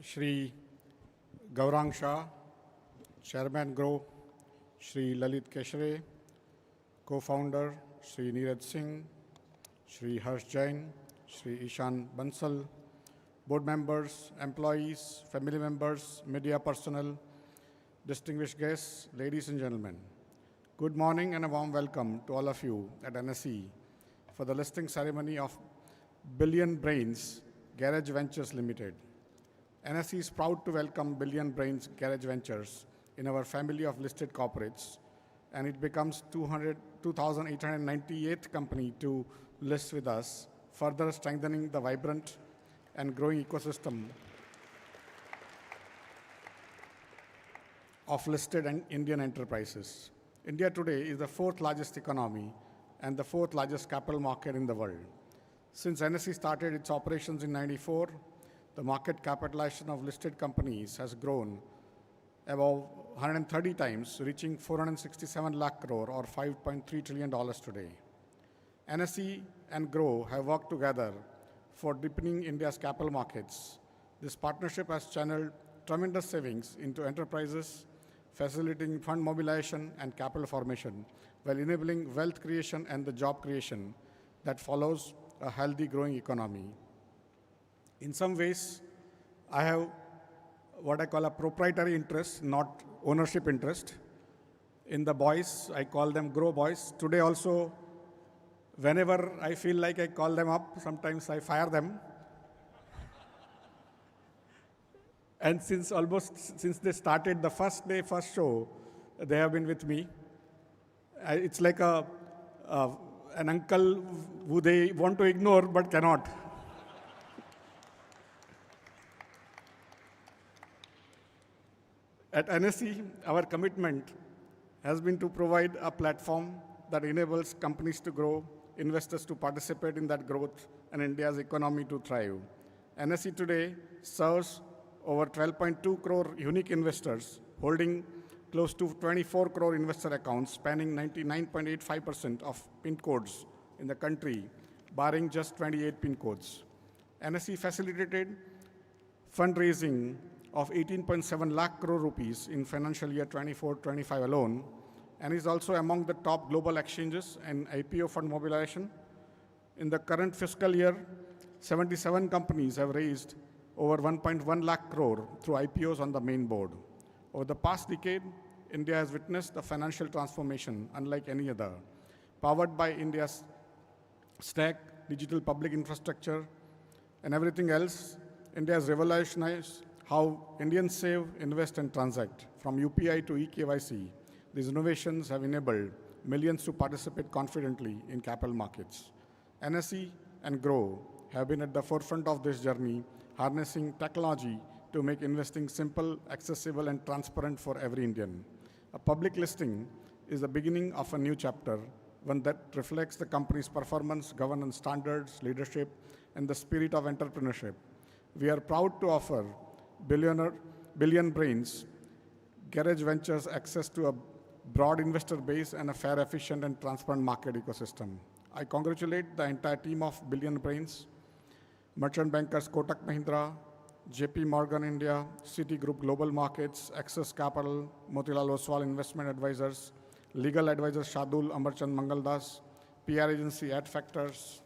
Shri Gaurang Shah, Chairman Groww, Shri Lalit Keshre, Co-founder Shri Neeraj Singh, Shri Harsh Jain, Shri Ishan Bansal, board members, employees, family members, media personnel, distinguished guests, ladies and gentlemen. Good morning and a warm welcome to all of you at NSE for the listing ceremony of Billion Brains Garage Ventures Limited. NSE is proud to welcome Billion Brains Garage Ventures in our family of listed corporates, and it becomes 2,898th company to list with us, further strengthening the vibrant and growing ecosystem of listed and Indian enterprises. India today is the 4th largest economy and the 4th largest capital market in the world. Since NSE started its operations in '94, the market capitalization of listed companies has grown above 130 times, reaching 467 lakh crore or $5.3 trillion today. NSE and Groww have worked together for deepening India's capital markets. This partnership has channeled tremendous savings into enterprises, facilitating fund mobilization and capital formation, while enabling wealth creation and the job creation that follows a healthy growing economy. In some ways, I have what I call a proprietary interest, not ownership interest. In the boys, I call them Groww boys. Today also, whenever I feel like I call them up, sometimes I fire them. And since they started the first day, first show, they have been with me. It's like an uncle who they want to ignore but cannot. At NSE, our commitment has been to provide a platform that enables companies to grow, investors to participate in that growth, and India's economy to thrive. NSE today serves over 12.2 crore unique investors, holding close to 24 crore investor accounts spanning 99.85% of PIN codes in the country, barring just 28 PIN codes. NSE facilitated fundraising of 18.7 lakh crore rupees in financial year 24-25 alone, and is also among the top global exchanges and IPO fund mobilization. In the current fiscal year, 77 companies have raised over 1.1 lakh crore through IPOs on the main board. Over the past decade, India has witnessed a financial transformation unlike any other, powered by India's stack, digital public infrastructure, and everything else. India has revolutionized how Indians save, invest, and transact. From UPI to eKYC, these innovations have enabled millions to participate confidently in capital markets. NSE and Groww have been at the forefront of this journey, harnessing technology to make investing simple, accessible, and transparent for every Indian. A public listing is the beginning of a new chapter, one that reflects the company's performance, governance standards, leadership, and the spirit of entrepreneurship. We are proud to offer Billion Brains Garage Ventures access to a broad investor base and a fair, efficient, and transparent market ecosystem. I congratulate the entire team of Billion Brains, merchant bankers Kotak Mahindra, JP Morgan India, Citigroup Global Markets, Access Capital, Motilal Oswal Investment Advisors, legal advisors Shadul Amarchand Mangaldas, PR agency Ad Factors,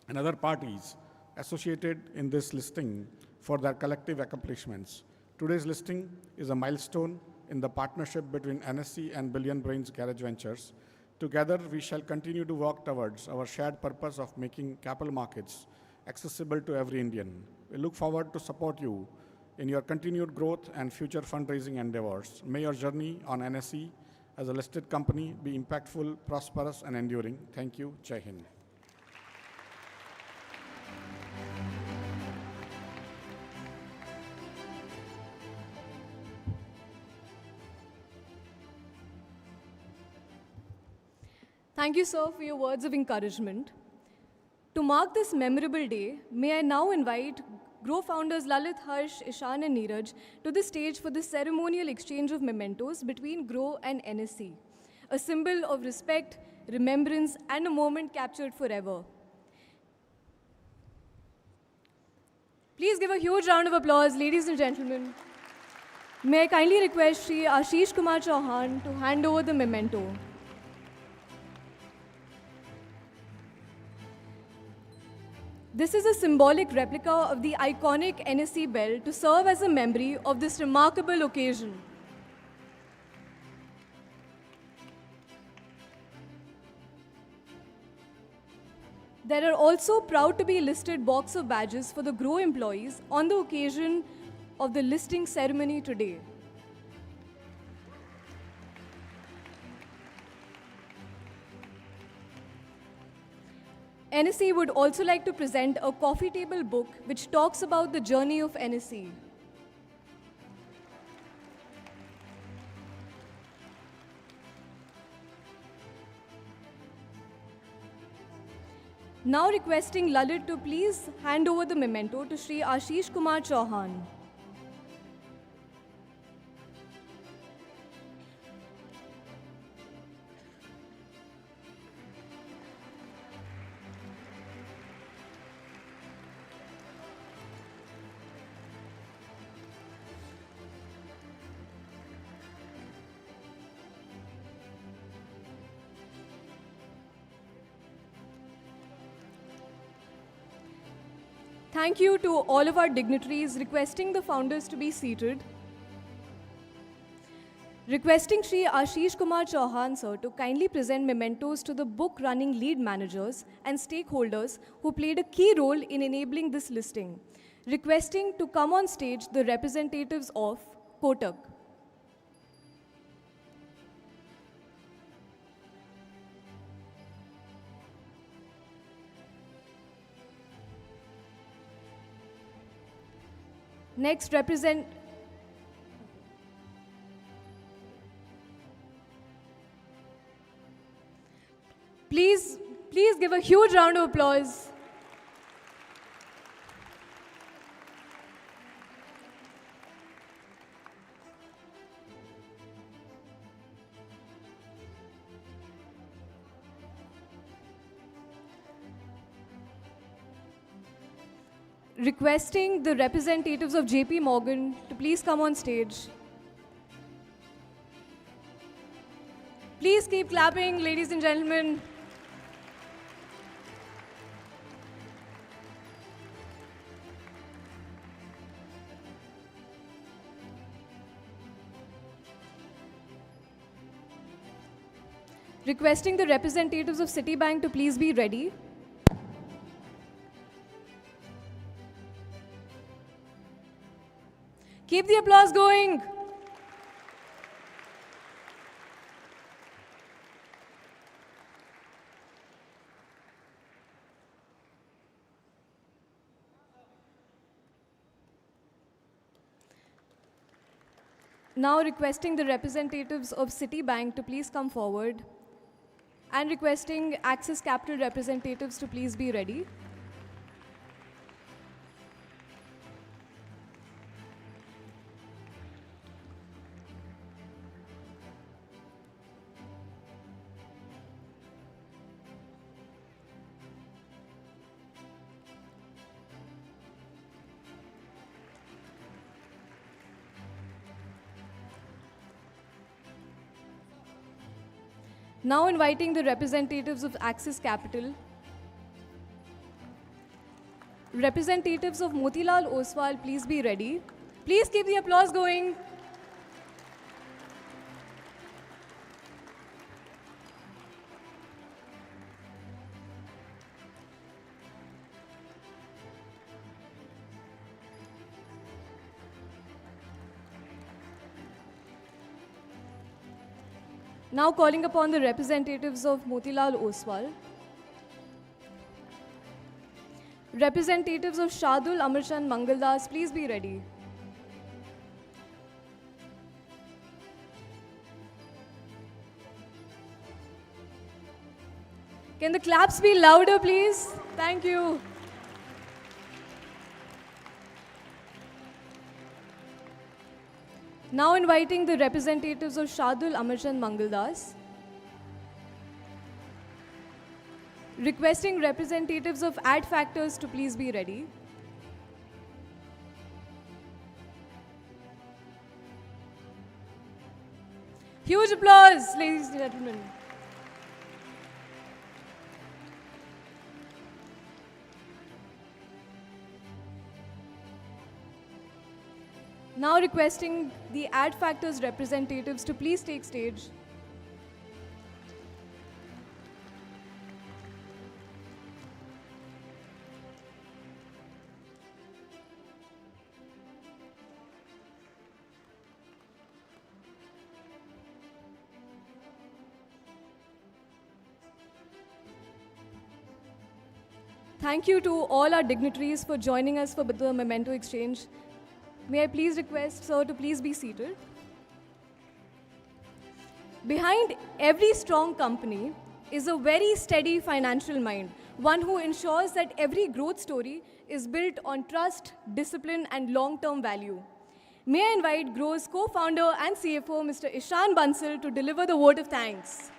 and other parties associated in this listing for their collective accomplishments. Today's listing is a milestone in the partnership between NSE and Billion Brains Garage Ventures. Together, we shall continue to work towards our shared purpose of making capital markets accessible to every Indian. We look forward to support you in your continued growth and future fundraising endeavors. May your journey on NSE as a listed company be impactful, prosperous, and enduring. Thank you. Jai Hind. Thank you, sir, for your words of encouragement. To mark this memorable day, may I now invite Groww founders Lalit, Harsh, Ishan, and Neeraj to the stage for the ceremonial exchange of mementos between Groww and NSE, a symbol of respect, remembrance, and a moment captured forever. Please give a huge round of applause, ladies and gentlemen. May I kindly request Shri Ashish Kumar Chauhan to hand over the memento. This is a symbolic replica of the iconic NSE bell to serve as a memory of this remarkable occasion. There are also proud to be listed box of badges for the Groww employees on the occasion of the listing ceremony today. NSE would also like to present a coffee table book which talks about the journey of NSE. Now requesting Lalit to please hand over the memento to Shri Ashish Kumar Chauhan. Thank you to all of our dignitaries, requesting the founders to be seated. Requesting Shri Ashish Kumar Chauhan, sir, to kindly present mementos to the book running lead managers and stakeholders who played a key role in enabling this listing. Requesting to come on stage the representatives of Kotak. Next, Please give a huge round of applause. requesting the representatives of JP Morgan to please come on stage. Please keep clapping, ladies and gentlemen. Requesting the representatives of Citibank to please be ready. Keep the applause going. Now requesting the representatives of Citibank to please come forward, and requesting Axis Capital representatives to please be ready. Now inviting the representatives of Axis Capital. Representatives of Motilal Oswal, please be ready. Please keep the applause going. Now calling upon the representatives of Motilal Oswal. Representatives of Shardul Amarchand Mangaldas, please be ready. Can the claps be louder, please? Thank you. Now inviting the representatives of Shardul Amarchand Mangaldas. Requesting representatives of Ad Factors to please be ready. Huge applause, ladies and gentlemen. Now requesting the Ad Factors representatives to please take stage. Thank you to all our dignitaries for joining us for the memento exchange. May I please request, sir, to please be seated. Behind every strong company is a very steady financial mind, one who ensures that every growth story is built on trust, discipline, and long-term value. May I invite Groww's co-founder and CFO, Mr. Ishan Bansal, to deliver the vote of thanks.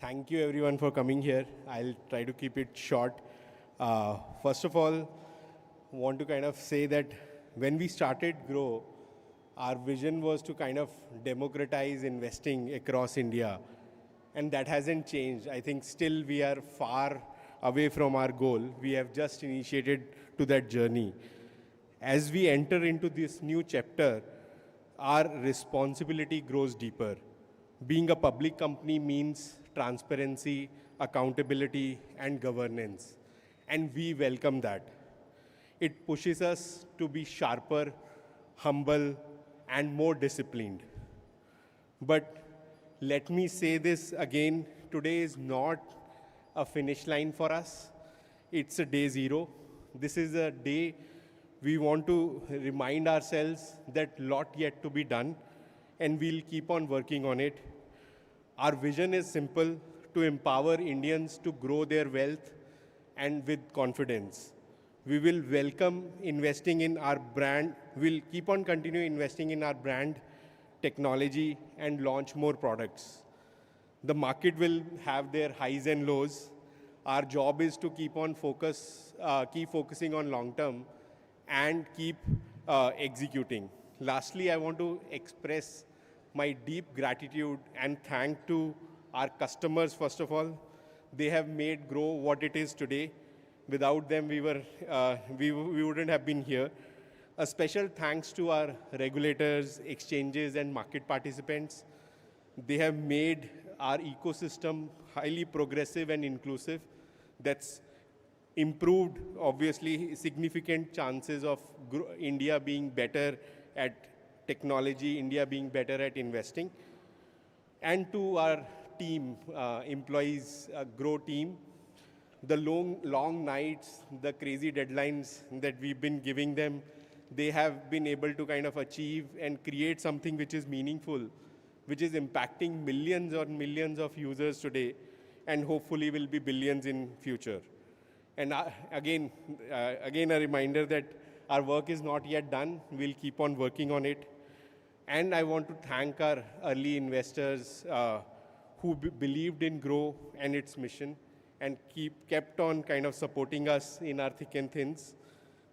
Thank you everyone for coming here. I'll try to keep it short. First of all, want to kind of say that when we started Groww, our vision was to kind of democratize investing across India. And that hasn't changed. I think still we are far away from our goal. We have just initiated to that journey. As we enter into this new chapter, our responsibility grows deeper. Being a public company means transparency, accountability, and governance. And we welcome that. It pushes us to be sharper, humble, and more disciplined. But let me say this again, today is not a finish line for us. It's a day zero. This is a day we want to remind ourselves that lot yet to be done, and we'll keep on working on it. Our vision is simple: to empower Indians to grow their wealth and with confidence. We will welcome investing in our brand. We'll keep on continuing investing in our brand, technology, and launch more products. The market will have their highs and lows. Our job is to keep focusing on long term and keep executing. Lastly, I want to express my deep gratitude and thank to our customers, first of all. They have made Groww what it is today. Without them, we wouldn't have been here. A special thanks to our regulators, exchanges, and market participants. They have made our ecosystem highly progressive and inclusive. That's improved, obviously, significant chances of India being better at technology, India being better at investing. And to our team, employees, Groww team, the long nights, the crazy deadlines that we've been giving them, they have been able to kind of achieve and create something which is meaningful, which is impacting millions or millions of users today, and hopefully will be billions in future. And again, a reminder that our work is not yet done. We'll keep on working on it. And I want to thank our early investors who believed in Groww and its mission and kept on kind of supporting us in our thick and thins.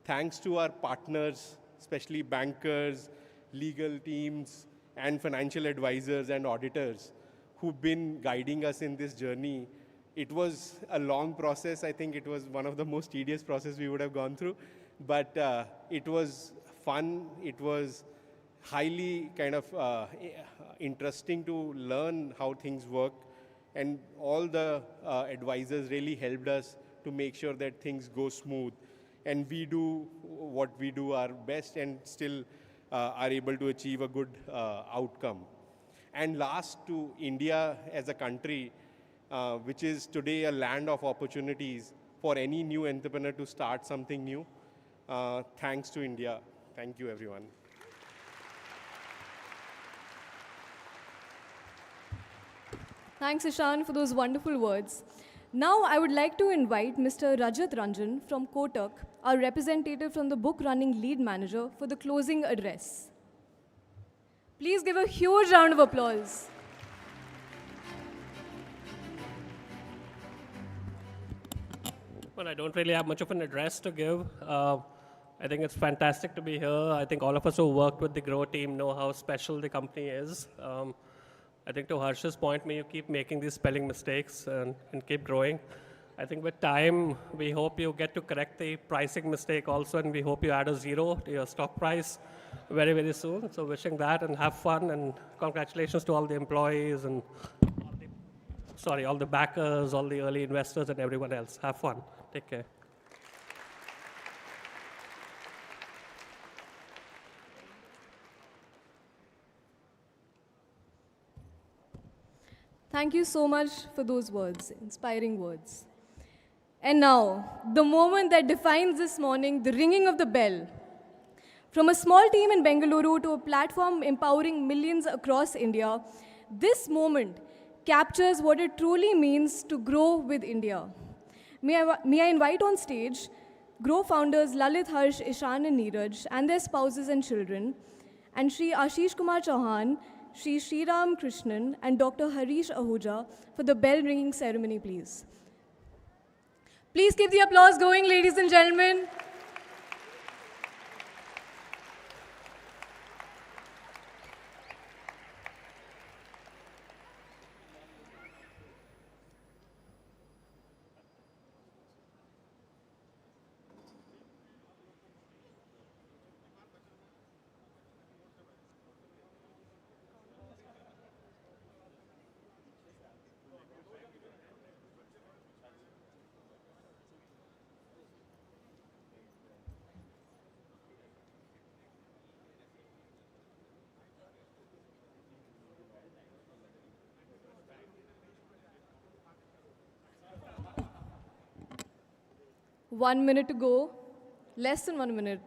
Thanks to our partners, especially bankers, legal teams, and financial advisors and auditors who've been guiding us in this journey. It was a long process. I think it was one of the most tedious processes we would have gone through, but it was fun. It was highly kind of interesting to learn how things work, and all the advisors really helped us to make sure that things go smooth. And we do what we do our best and still are able to achieve a good outcome. And last, to India as a country, which is today a land of opportunities for any new entrepreneur to start something new. Thanks to India. Thank you, everyone. Thanks, Ishan, for those wonderful words. Now, I would like to invite Mr. Rajat Ranjan from Kotak, our representative from the book running lead manager, for the closing address. Please give a huge round of applause. Well, I don't really have much of an address to give. I think it's fantastic to be here. I think all of us who worked with the Groww team know how special the company is. I think to Harsh's point, may you keep making these spelling mistakes and keep growing. I think with time, we hope you get to correct the pricing mistake also, and we hope you add a 0 to your stock price very, very soon. So wishing that, and have fun, and congratulations to all the employees and all the backers, all the early investors, and everyone else. Have fun. Take care. Thank you so much for those words, inspiring words. And now, the moment that defines this morning, the ringing of the bell. From a small team in Bengaluru to a platform empowering millions across India, this moment captures what it truly means to grow with India. May I invite on stage Groww founders Lalit, Harsh, Ishan, and Neeraj, and their spouses and children, and Shri Ashish Kumar Chauhan, Shri Sriram Krishnan, and Dr. Harish Ahuja for the bell ringing ceremony, please. Please keep the applause going, ladies and gentlemen. One minute to go. Less than 1 minute.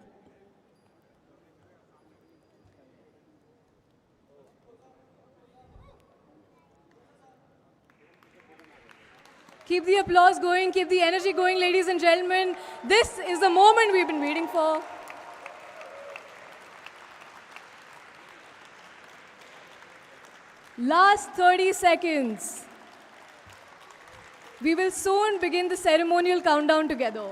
Keep the applause going, keep the energy going, ladies and gentlemen. This is the moment we've been waiting for. Last 30 seconds. We will soon begin the ceremonial countdown together.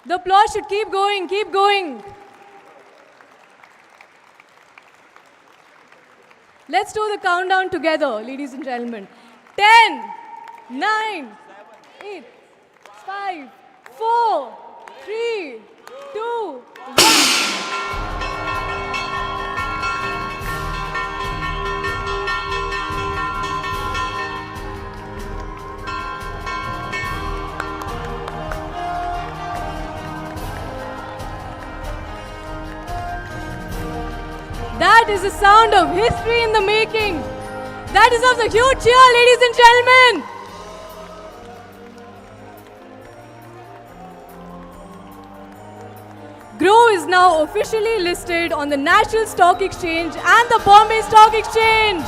The applause should keep going, keep going. Let's do the countdown together, ladies and gentlemen. 10, 9, 8, 5, 4, 3, 2, 1. That is the sound of history in the making. That deserves a huge cheer, ladies and gentlemen. Groww is now officially listed on the National Stock Exchange and the Bombay Stock Exchange.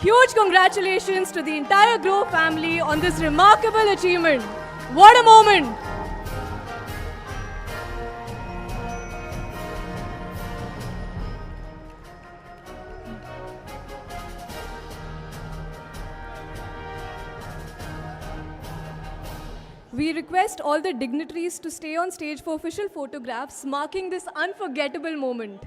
Huge congratulations to the entire Groww family on this remarkable achievement. What a moment! We request all the dignitaries to stay on stage for official photographs marking this unforgettable moment.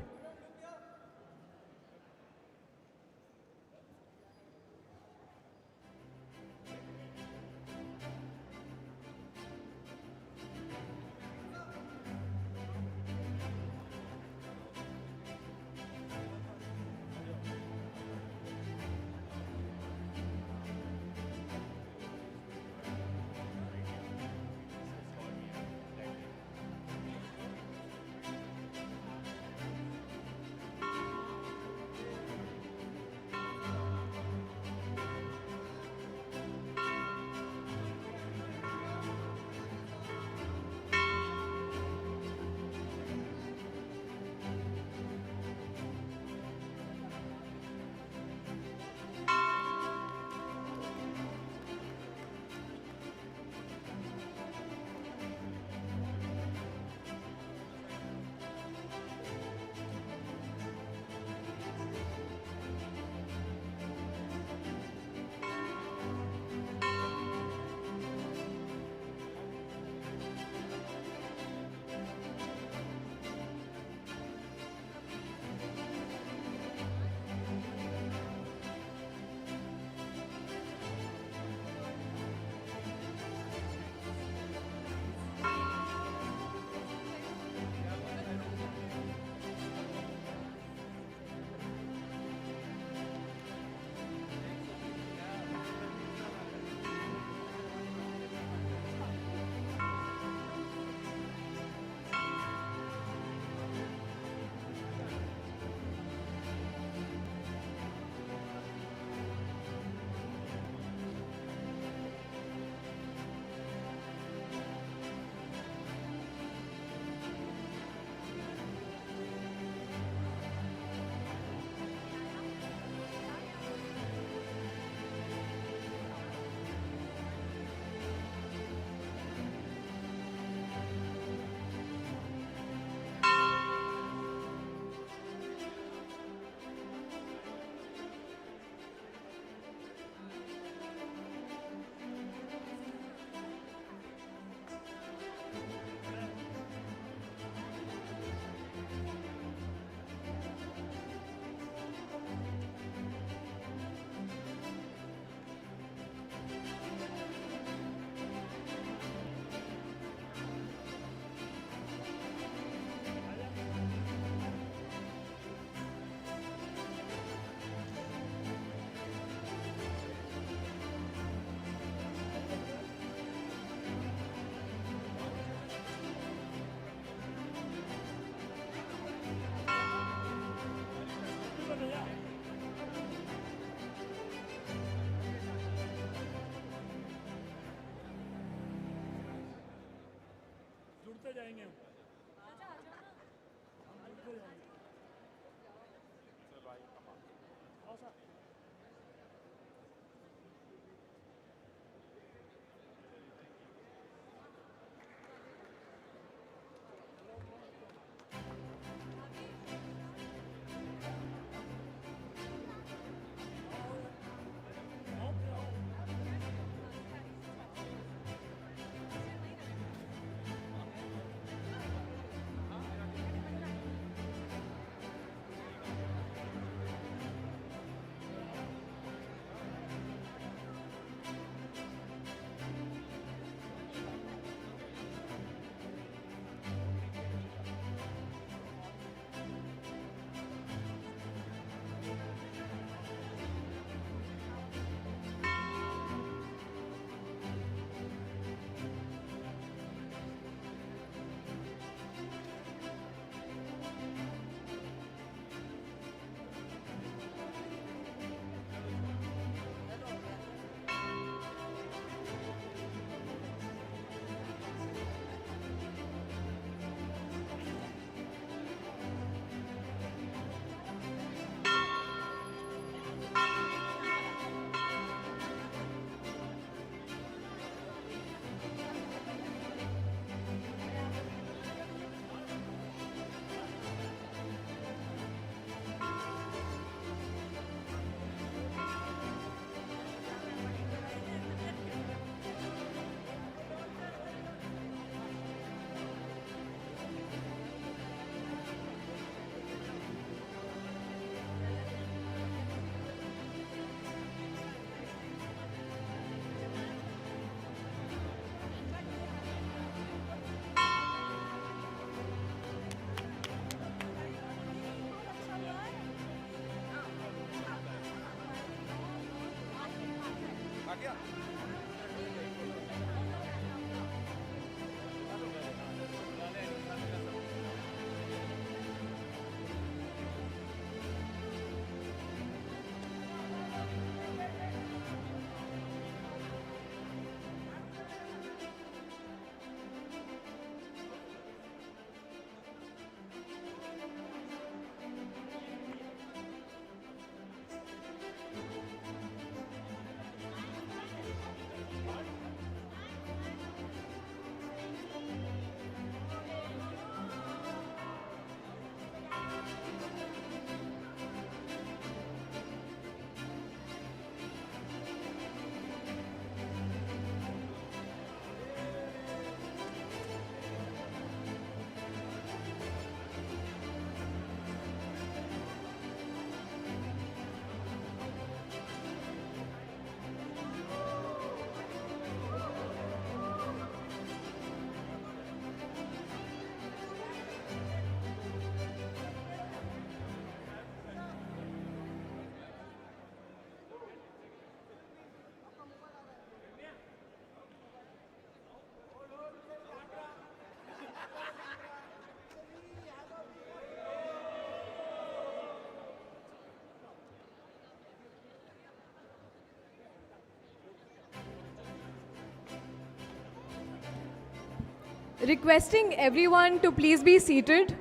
Requesting everyone to please be seated.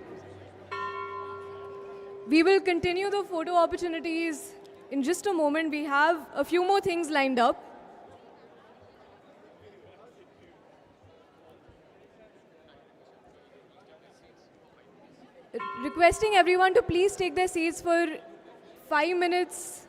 We will continue the photo opportunities in just a moment. We have a few more things lined up. Requesting everyone to please take their seats for 5 minutes.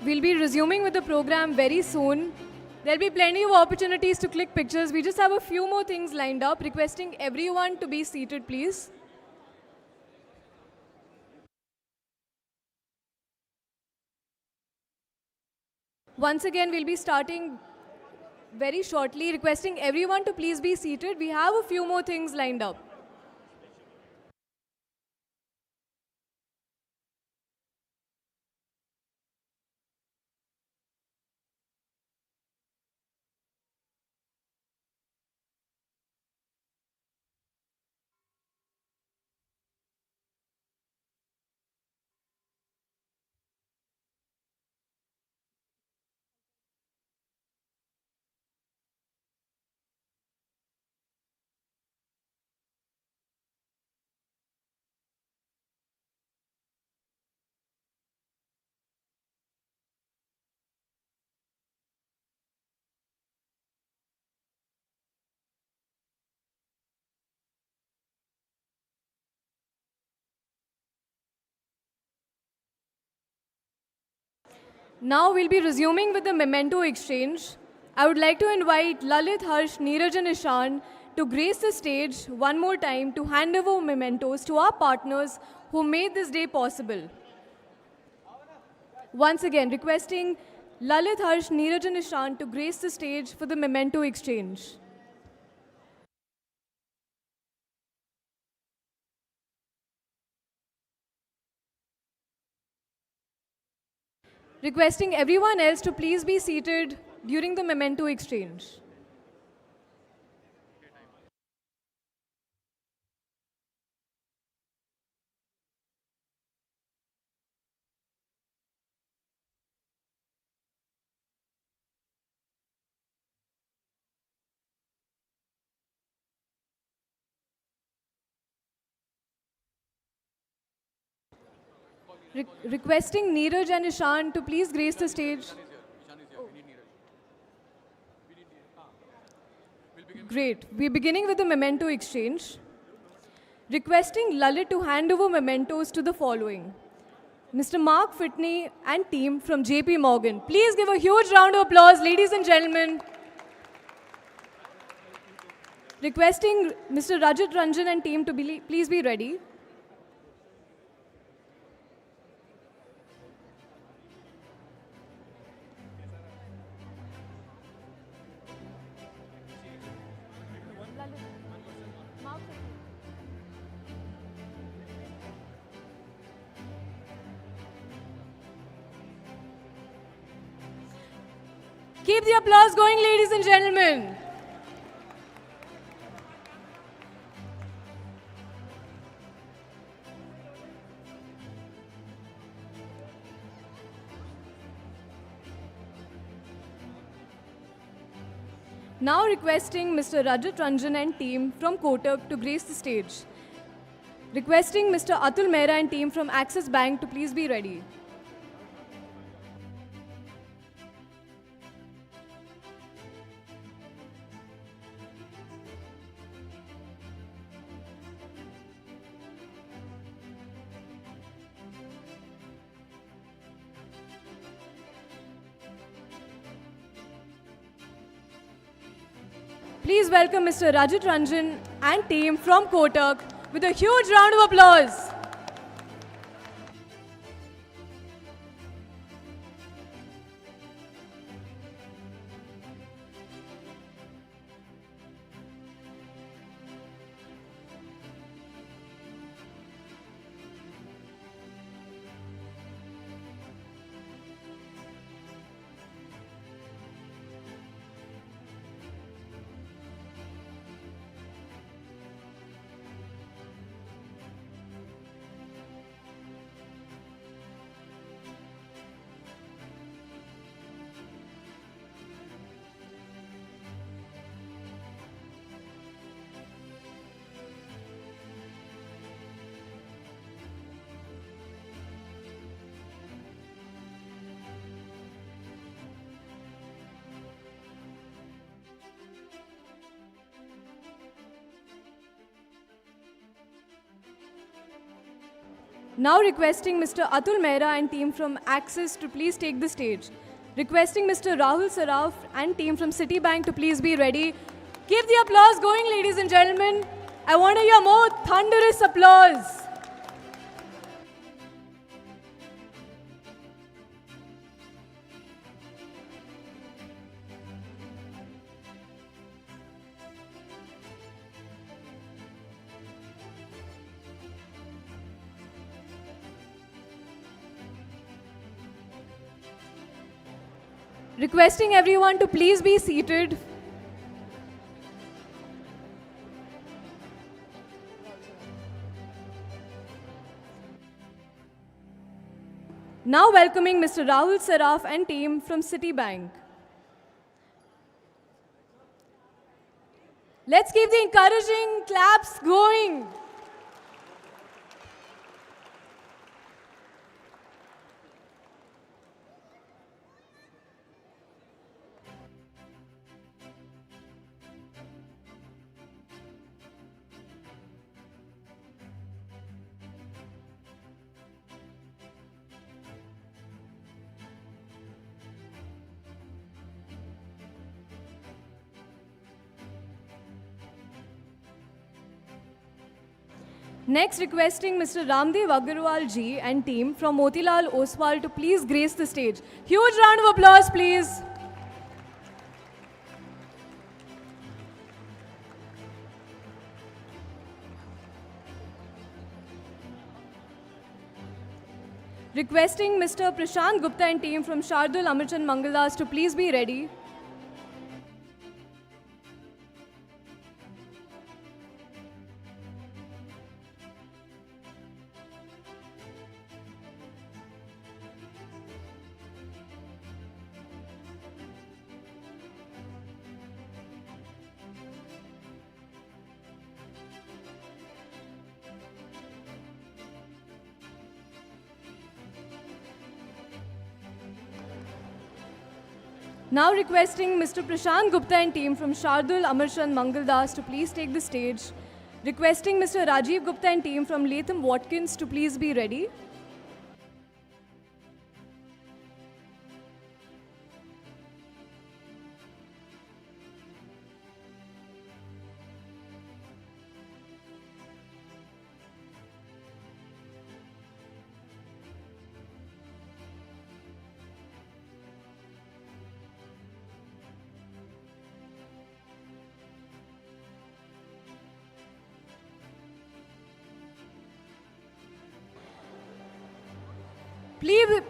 We'll be resuming with the program very soon. There'll be plenty of opportunities to click pictures. We just have a few more things lined up, requesting everyone to be seated, please. Once again, we'll be starting very shortly, requesting everyone to please be seated. We have a few more things lined up. Now we'll be resuming with the memento exchange. I would like to invite Lalit, Harsh, Neeraj and Ishan to grace the stage one more time to hand over mementos to our partners who made this day possible. Once again, requesting Lalit, Harsh, Neeraj and Ishan to grace the stage for the memento exchange. Requesting everyone else to please be seated during the memento exchange. Requesting Neeraj and Ishan to please grace the stage. Great. We're beginning with the memento exchange. Requesting Lalit to hand over mementos to the following. Mr. Mark Fitney and team from JP Morgan. Please give a huge round of applause, ladies and gentlemen. Requesting Mr. Rajat Ranjan and team to please be ready. Keep the applause going, ladies and gentlemen. Now requesting Mr. Rajat Ranjan and team from Kotak to grace the stage. Requesting Mr. Atul Mehra and team from Axis Bank to please be ready. Please welcome Mr. Rajat Ranjan and team from Kotak with a huge round of applause. Now requesting Mr. Atul Mehra and team from Axis to please take the stage. Requesting Mr. Rahul Saraf and team from Citibank to please be ready. Keep the applause going, ladies and gentlemen. I want to hear more thunderous applause. Requesting everyone to please be seated. Now welcoming Mr. Rahul Saraf and team from Citibank. Let's keep the encouraging claps going. Next, requesting Mr. Ramdev Agarwal ji and team from Motilal Oswal to please grace the stage. Huge round of applause, please. Requesting Mr. Prashant Gupta and team from Shardul Amirchand Mangaldas to please be ready. Now requesting Mr. Prashant Gupta and team from Shardul Amirchand Mangaldas to please take the stage. Requesting Mr. Rajiv Gupta and team from Latham Watkins to please be ready.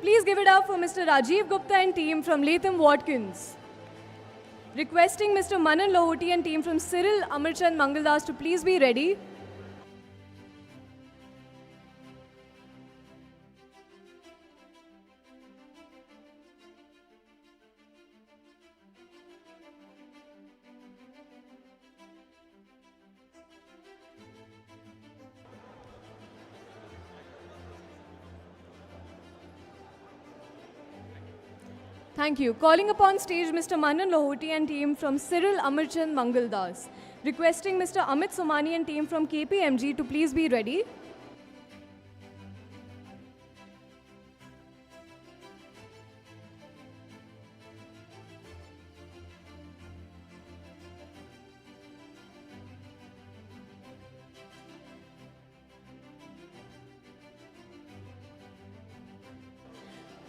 Please give it up for Mr. Rajiv Gupta and team from Latham Watkins. Requesting Mr. Manan Lohoti and team from Cyril Amirchand Mangaldas to please be ready. Thank you. Calling upon stage Mr. Manan Lohoti and team from Cyril Amirchand Mangaldas. Requesting Mr. Amit Somani and team from KPMG to please be ready.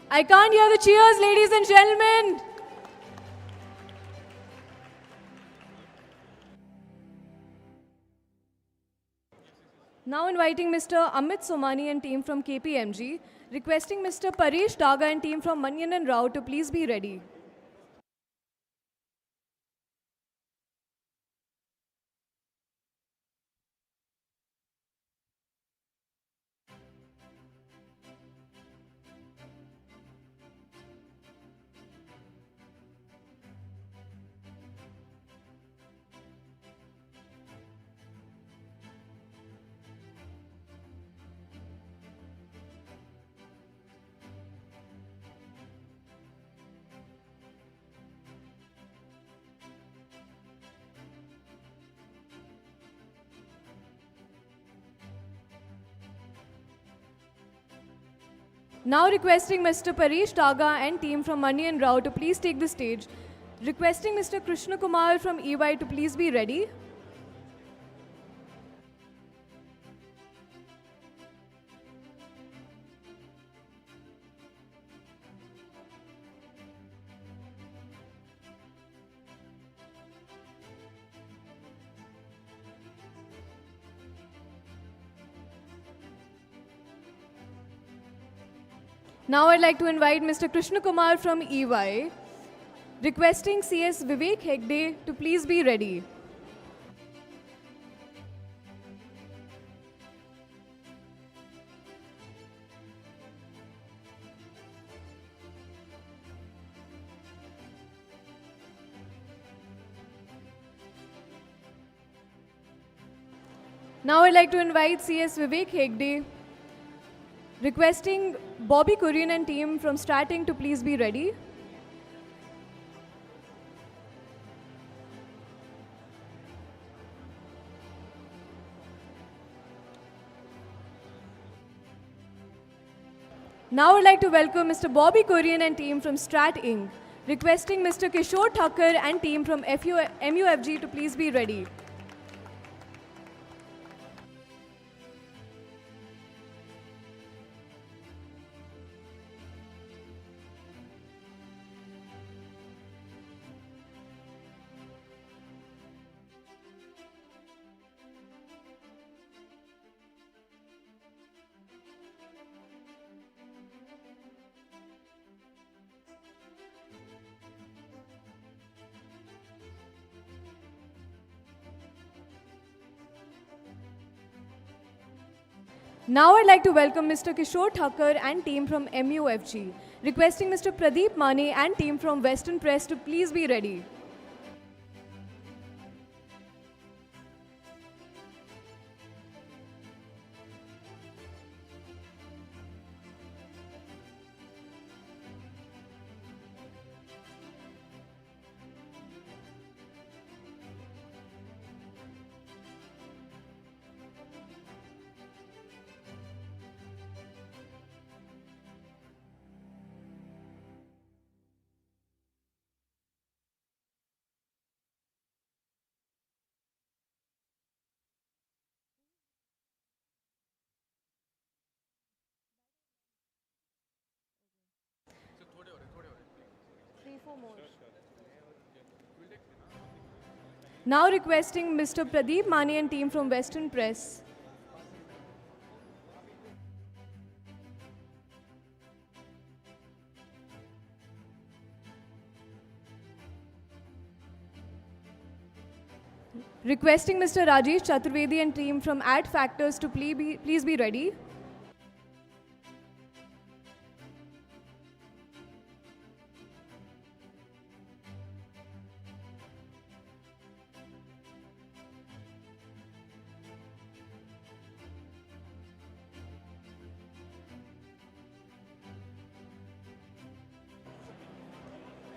I can't hear the cheers, ladies and gentlemen. Now inviting Mr. Amit Somani and team from KPMG, requesting Mr. Paresh Daga and team from Manyan and Rao to please be ready. Now requesting Mr. Paresh Daga and team from Money and Groww to please take the stage. Requesting Mr. Krishna Kumar from EY to please be ready. Now I'd like to invite Mr. Krishna Kumar from EY, requesting CS Vivek Hegde to please be ready. Now I'd like to invite CS Vivek Hegde, requesting Bobby Kurian and team from Strating to please be ready. Now I'd like to welcome Mr. Bobby Kurian and team from Strat Inc., requesting Mr. Kishore Thakkar and team from MUFG to please be ready. Now I'd like to welcome Mr. Kishore Thakkar and team from MUFG, requesting Mr. Pradeep Mane and team from Western Press to please be ready. Now requesting Mr. Pradeep Mane and team from Western Press. Requesting Mr. Rajesh Chaturvedi and team from Ad Factors to please be ready.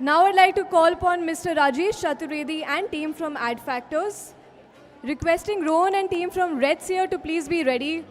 Now I'd like to call upon Mr. Rajesh Chaturvedi and team from Ad Factors, requesting Rohan and team from Red Seer to please be ready.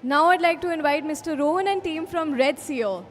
Now I'd like to invite Mr. Rohan and team from Red Seer.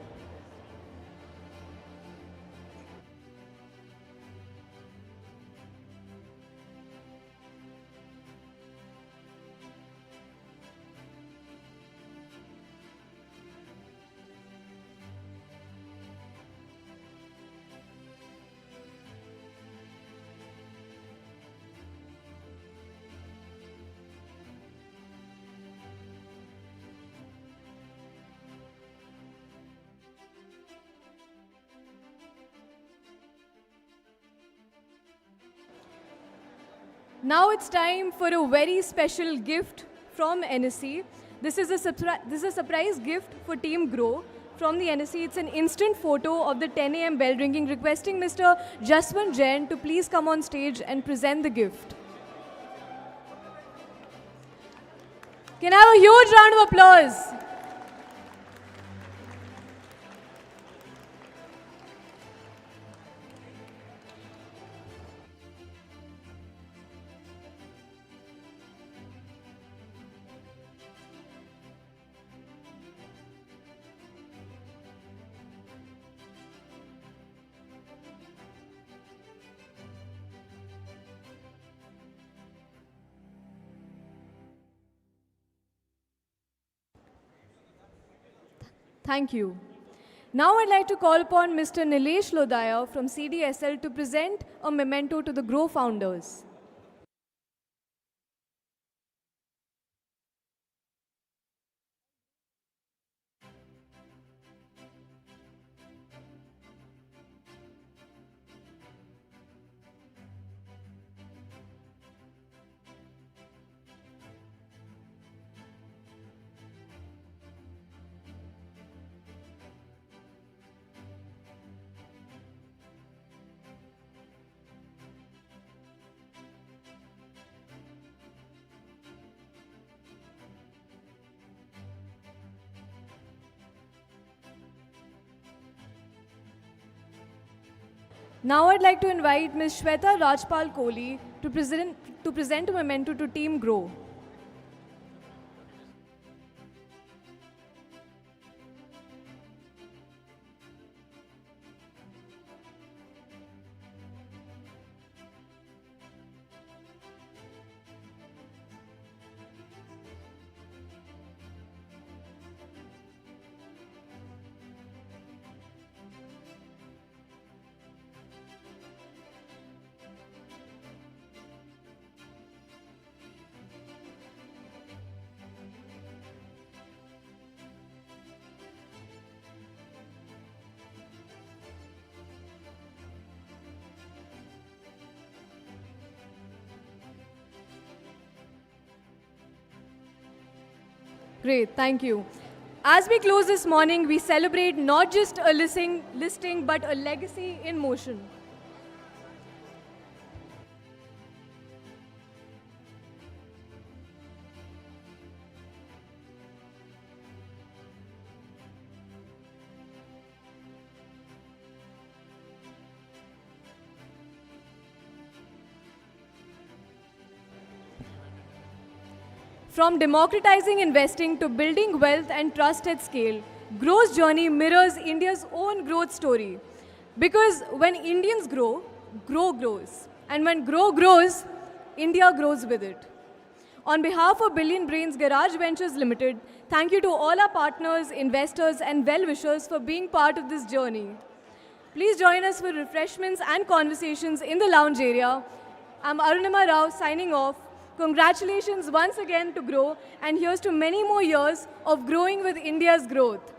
Now it's time for a very special gift from NSE. This is a surprise gift for Team Groww from the NSE. It's an instant photo of the 10 a.m. bell ringing, requesting Mr. Jaswant Jain to please come on stage and present the gift. Can I have a huge round of applause? Thank you. Now I'd like to call upon Mr. Nilesh Lodaya from CDSL to present a memento to the Groww founders. Now I'd like to invite Ms. Shweta Rajpal Kohli to present a memento to Team Groww. Great, thank you. As we close this morning, we celebrate not just a listing, but a legacy in motion. From democratizing investing to building wealth and trust at scale, Groww's journey mirrors India's own growth story. Because when Indians grow, Groww grows. And when Groww grows, India grows with it. On behalf of Billion Brains Garage Ventures Limited, thank you to all our partners, investors, and well-wishers for being part of this journey. Please join us for refreshments and conversations in the lounge area. I'm Arunima Rao signing off. Congratulations once again to Groww, and here's to many more years of growing with India's growth.